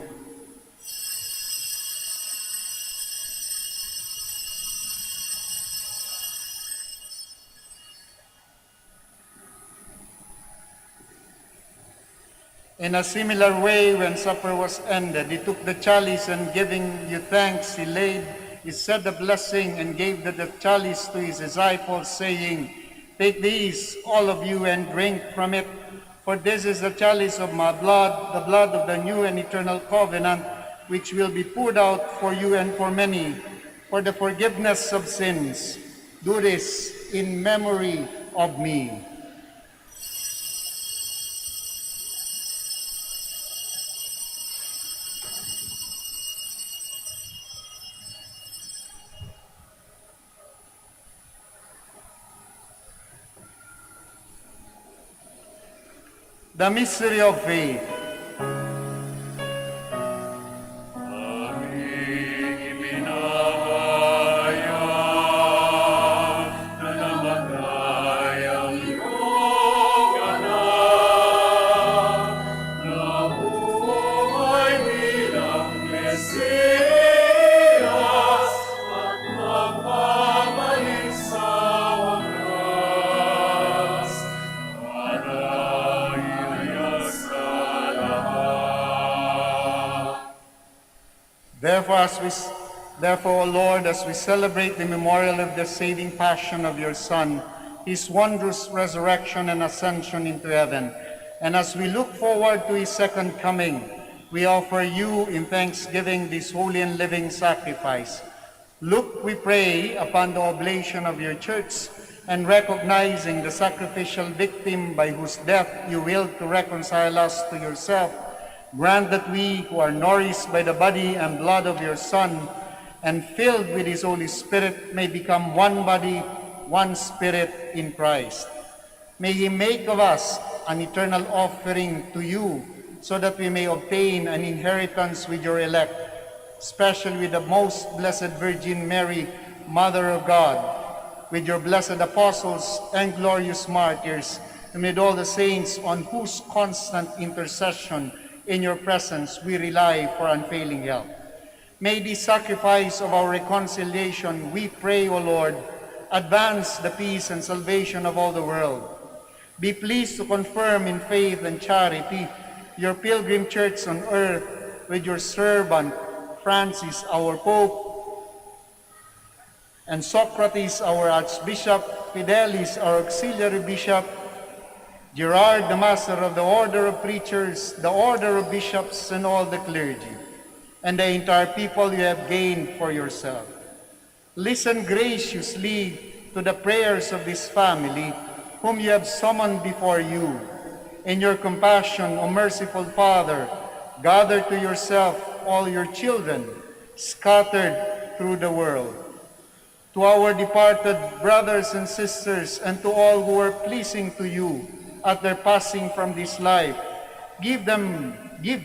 In a similar way, when supper was ended, he took the chalice and giving you thanks, he said the blessing and gave the chalice to his disciples, saying, "Take these, all of you, and drink from it, for this is the chalice of my blood, the blood of the new and eternal covenant, which will be poured out for you and for many, for the forgiveness of sins. Do this in memory of me." The mystery of faith. Therefore, O Lord, as we celebrate the memorial of the saving passion of your Son, his wondrous resurrection and ascension into heaven, and as we look forward to his second coming, we offer you in thanksgiving this holy and living sacrifice. Look, we pray, upon the oblation of your church, and recognizing the sacrificial victim by whose death you willed to reconcile us to yourself, grant that we who are nourished by the body and blood of your Son and filled with his Holy Spirit may become one body, one spirit in Christ. May he make of us an eternal offering to you, so that we may obtain an inheritance with your elect, especially with the most blessed Virgin Mary, Mother of God, with your blessed apostles and glorious martyrs, and with all the saints on whose constant intercession in your presence we rely for unfailing help. May the sacrifice of our reconciliation, we pray, O Lord, advance the peace and salvation of all the world. Be pleased to confirm in faith and charity your pilgrim church on earth with your servant Francis, our Pope, and Socrates, our Archbishop, Fidelis, our Auxiliary Bishop, Gerard, the Master of the Order of Preachers, the Order of Bishops, and all the clergy, and the entire people you have gained for yourself. Listen graciously to the prayers of this family, whom you have summoned before you. In your compassion, O merciful Father, gather to yourself all your children scattered through the world. To our departed brothers and sisters, and to all who are pleasing to you at their passing from this life, give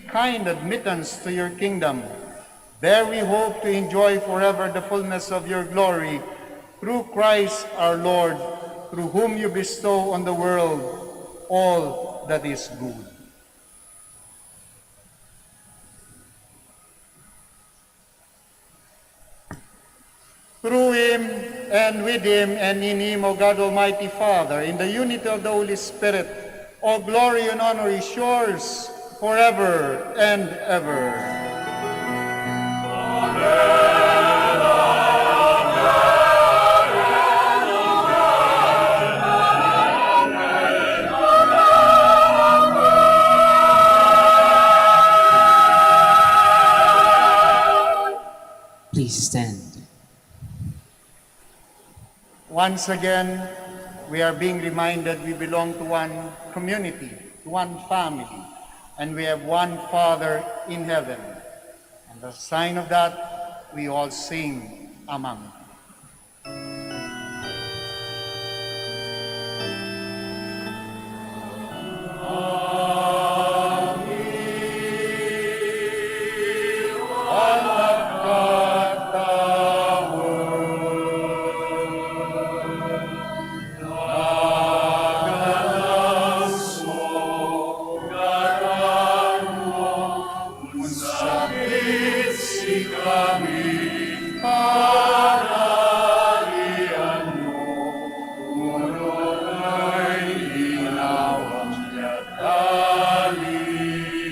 kind admittance to your kingdom. There we hope to enjoy forever the fullness of your glory, through Christ our Lord, through whom you bestow on the world all that is good. Through him, and with him, and in him, O God Almighty Father, in the unity of the Holy Spirit, all glory and honor is yours forever and ever. Please stand. Once again, we are being reminded we belong to one community, to one family, and we have one Father in heaven. And as a sign of that, we all sing Amam. Kami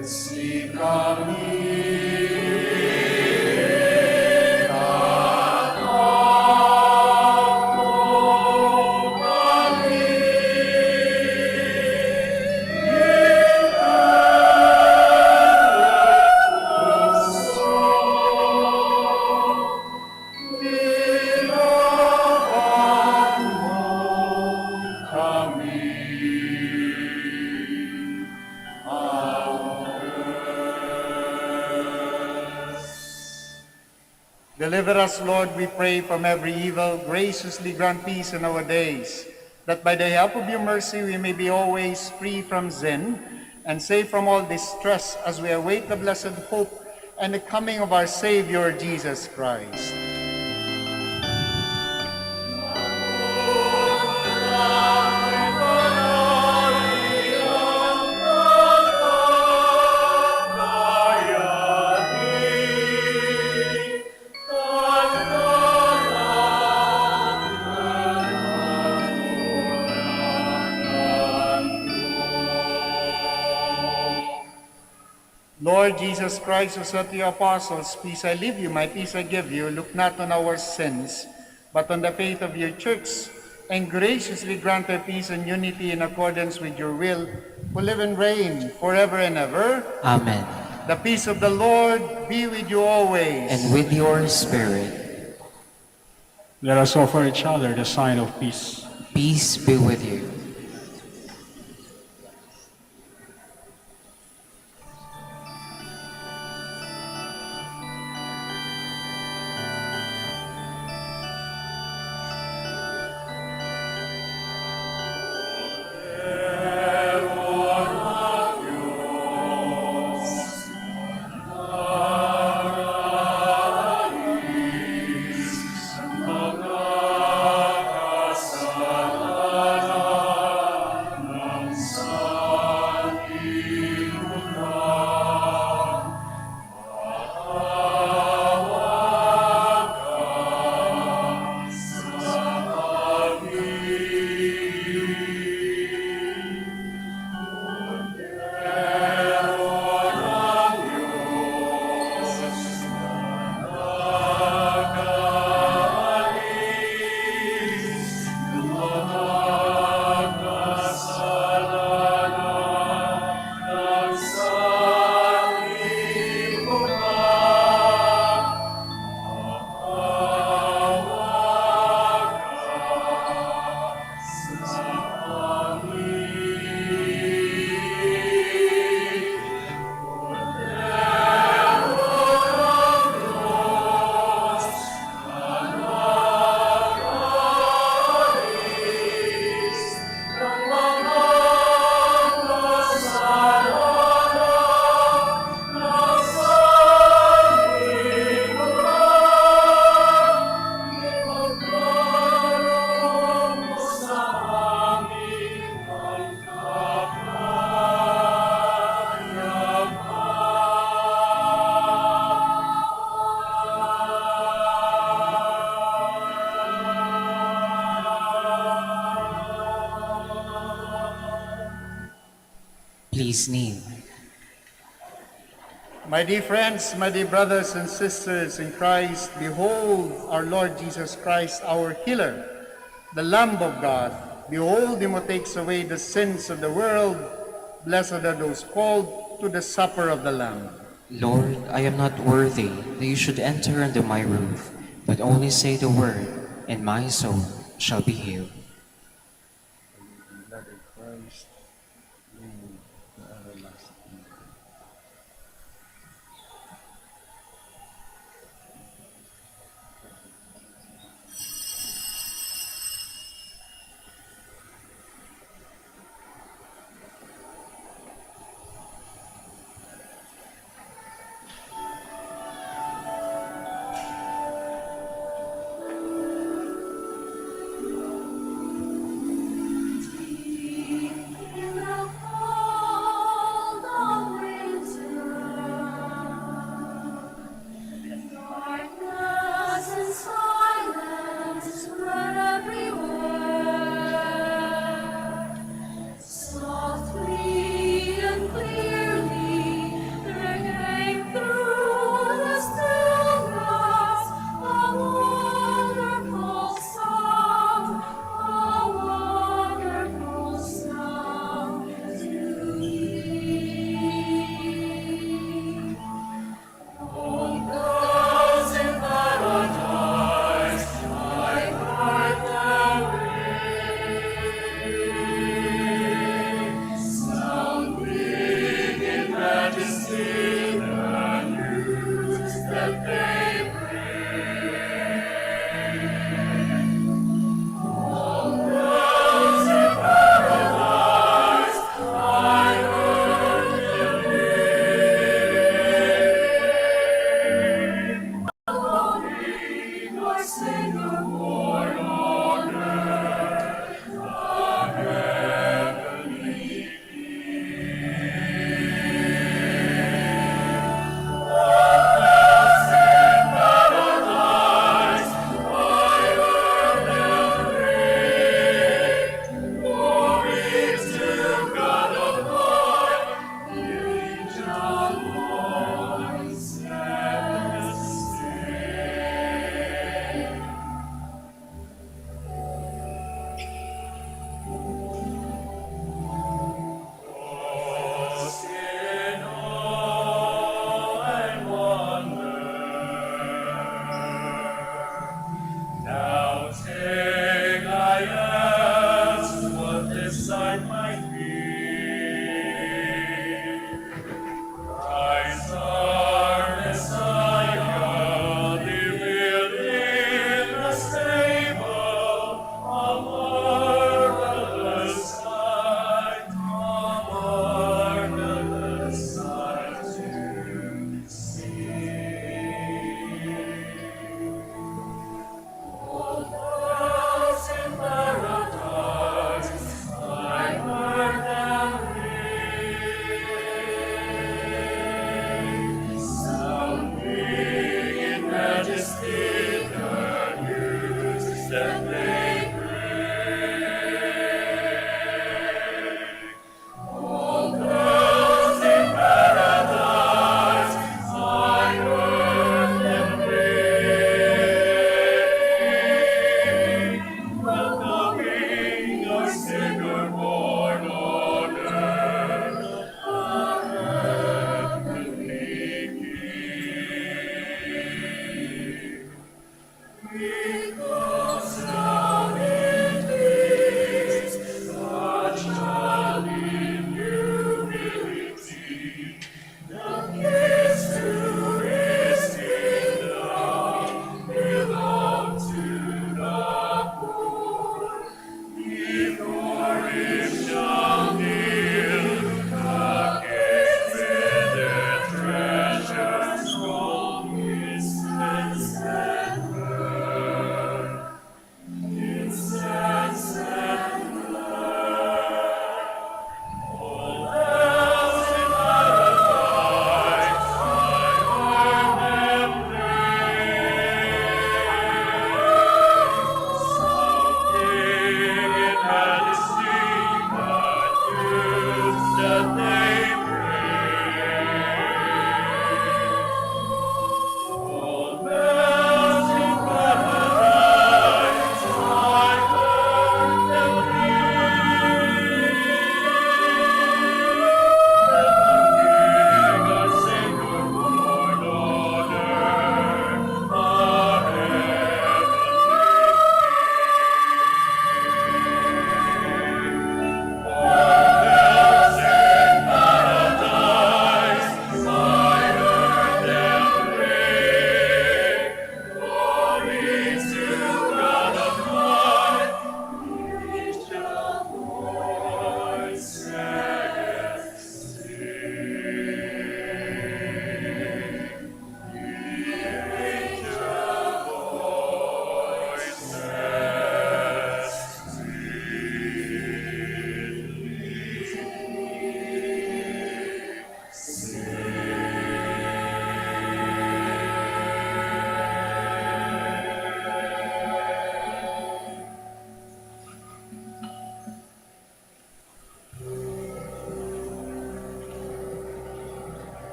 Receive kami. Deliver us, Lord, we pray, from every evil. Graciously grant peace in our days, that by the help of your mercy we may be always free from sin and safe from all distress as we await the blessed hope and the coming of our Savior, Jesus Christ. Lord Jesus Christ, who said to your apostles, "Peace I leave you, my peace I give you," look not on our sins, but on the faith of your church, and graciously grant her peace and unity in accordance with your will, who live and reign forever and ever. Amen. The peace of the Lord be with you always. And with your spirit. Let us offer each other the sign of peace. Peace be with you. Please kneel. My dear friends, my dear brothers and sisters in Christ, behold our Lord Jesus Christ, our healer, the Lamb of God. Behold him who takes away the sins of the world. Blessed are those called to the supper of the Lamb. Lord, I am not worthy that you should enter under my roof, but only say the word, and my soul shall be healed. The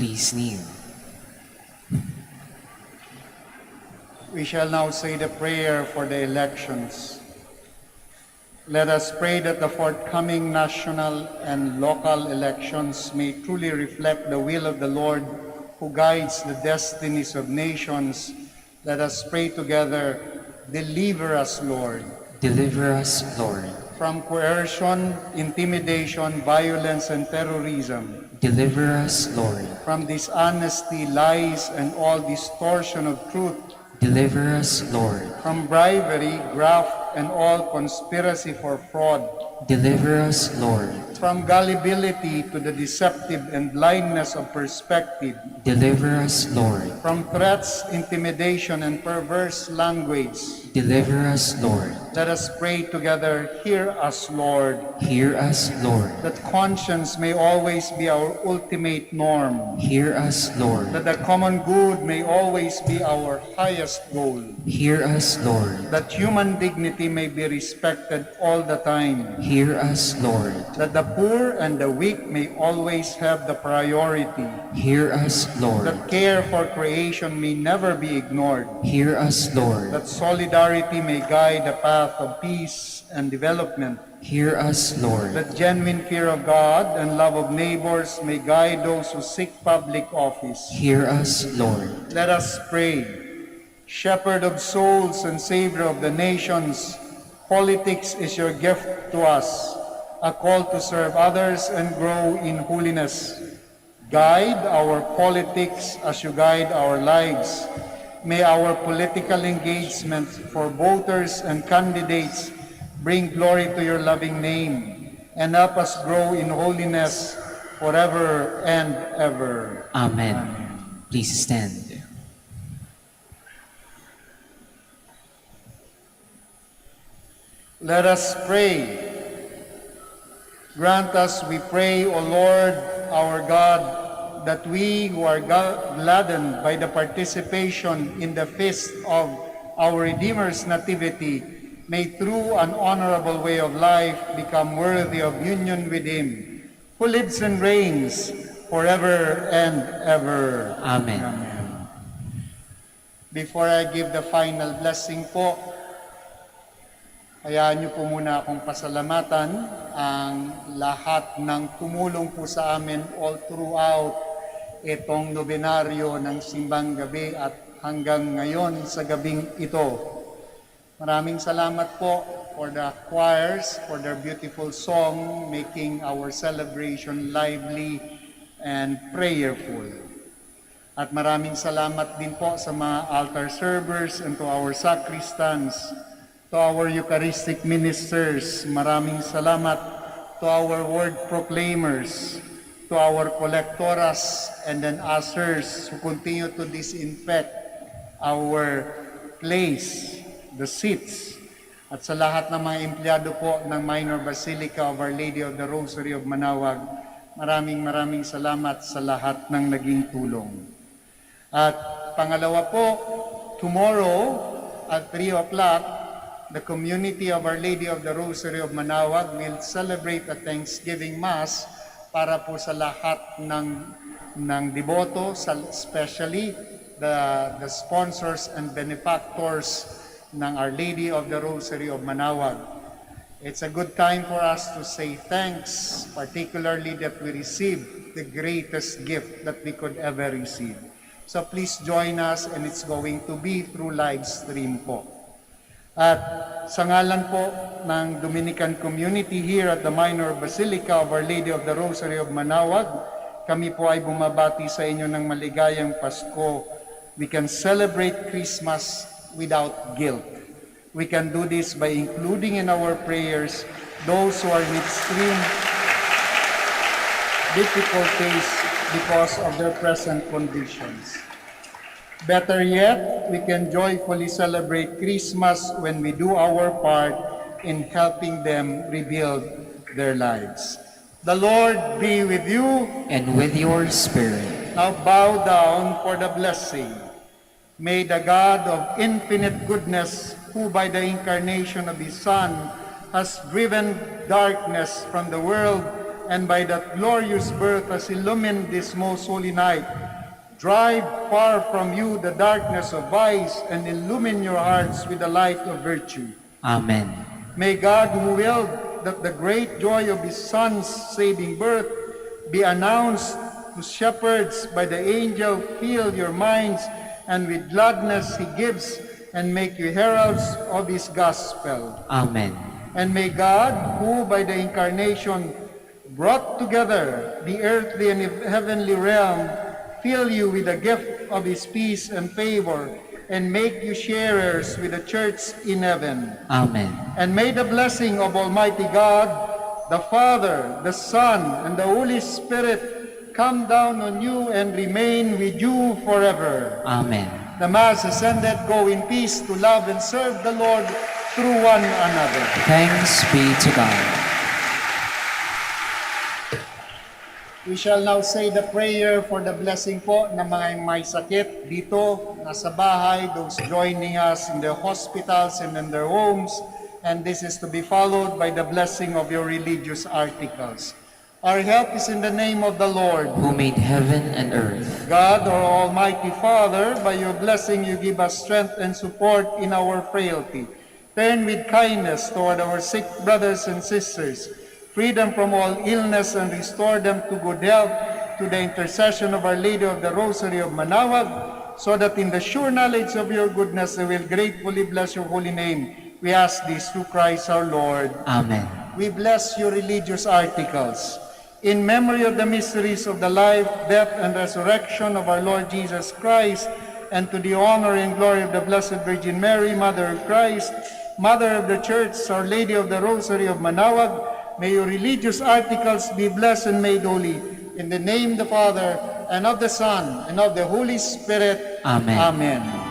Please kneel. We shall now say the prayer for the elections. Let us pray that the forthcoming national and local elections may truly reflect the will of the Lord who guides the destinies of nations. Let us pray together. Deliver us, Lord. Deliver us, Lord. From coercion, intimidation, violence, and terrorism. Deliver us, Lord. From dishonesty, lies, and all distortion of truth. Deliver us, Lord. From bribery, graft, and all conspiracy for fraud. Deliver us, Lord. From gullibility to the deceptive and blindness of perspective. Deliver us, Lord. From threats, intimidation, and perverse language. Deliver us, Lord. Let us pray together. Hear us, Lord. Hear us, Lord. That conscience may always be our ultimate norm. Hear us, Lord. That the common good may always be our highest goal. Hear us, Lord. That human dignity may be respected all the time. Hear us, Lord. That the poor and the weak may always have the priority. Hear us, Lord. That care for creation may never be ignored. Hear us, Lord. That solidarity may guide the path of peace and development. Hear us, Lord. That genuine fear of God and love of neighbors may guide those who seek public office. Hear us, Lord. Let us pray. Shepherd of souls and Savior of the nations, politics is your gift to us, a call to serve others and grow in holiness. Guide our politics as you guide our lives. May our political engagement for voters and candidates bring glory to your loving name and help us grow in holiness forever and ever. Amen. Please stand. Let us pray. Grant us, we pray, O Lord, our God, that we who are gladdened by the participation in the feast of our Redeemer's Nativity may through an honorable way of life become worthy of union with Him, who lives and reigns forever and ever. Amen. Before I give the final blessing po, hayaan niyo po muna akong pasalamatan ang lahat ng tumulong po sa amin all throughout itong nobenaryo ng Simbang Gabi at hanggang ngayon sa gabing ito. Maraming salamat po for the choirs, for their beautiful song, making our celebration lively and prayerful. At maraming salamat din po sa mga altar servers and to our sacristans, to our Eucharistic ministers. Maraming salamat to our word proclaimers, to our collectoras and then ushers who continue to disinfect our place, the seats, at sa lahat ng mga empleyado po ng Minor Basilica of Our Lady of the Rosary of Manaoag, maraming salamat sa lahat ng naging tulong. At pangalawa po, tomorrow at 3 o'clock, the community of Our Lady of the Rosary of Manaoag will celebrate a Thanksgiving Mass para po sa lahat ng deboto, especially the sponsors and benefactors ng Our Lady of the Rosary of Manaoag. It's a good time for us to say thanks, particularly that we received the greatest gift that we could ever receive. So please join us, and it's going to be through live stream po. At sa ngalan po ng Dominican community here at the Minor Basilica of Our Lady of the Rosary of Manaoag, kami po ay bumabati sa inyo ng maligayang Pasko. We can celebrate Christmas without guilt. We can do this by including in our prayers those who are in extreme difficulties because of their present conditions. Better yet, we can joyfully celebrate Christmas when we do our part in helping them rebuild their lives. The Lord be with you. And with your spirit. Now bow down for the blessing. May the God of infinite goodness, who by the incarnation of His Son has driven darkness from the world and by that glorious birth has illumined this most holy night, drive far from you the darkness of vice and illumine your hearts with the light of virtue. Amen. May God, who willed that the great joy of his Son's saving birth be announced to shepherds by the angel, fill your minds, and with gladness he gives, and make you heralds of his gospel. Amen. And may God, who by the incarnation brought together the earthly and heavenly realm, fill you with the gift of his peace and favor, and make you sharers with the church in heaven. Amen. And may the blessing of Almighty God, the Father, the Son, and the Holy Spirit come down on you and remain with you forever. Amen. The Mass is ended. Go in peace to love and serve the Lord through one another. Thanks be to God. We shall now say the prayer for the blessing po ng mga may sakit dito, nasa bahay, those joining us in their hospitals and in their homes. And this is to be followed by the blessing of your religious articles. Our help is in the name of the Lord, Who made heaven and earth. God, our Almighty Father. By your blessing you give us strength and support in our frailty. Turn with kindness toward our sick brothers and sisters. Free them from all illness and restore them to good health to the intercession of Our Lady of the Rosary of Manaoag, so that in the sure knowledge of your goodness they will gratefully bless your holy name. We ask this through Christ our Lord. Amen. We bless your religious articles. In memory of the mysteries of the life, death, and resurrection of our Lord Jesus Christ, and to the honor and glory of the Blessed Virgin Mary, Mother of Christ, Mother of the Church, Our Lady of the Rosary of Manaoag, may your religious articles be blessed and made holy. In the name of the Father, and of the Son, and of the Holy Spirit. Amen. Amen.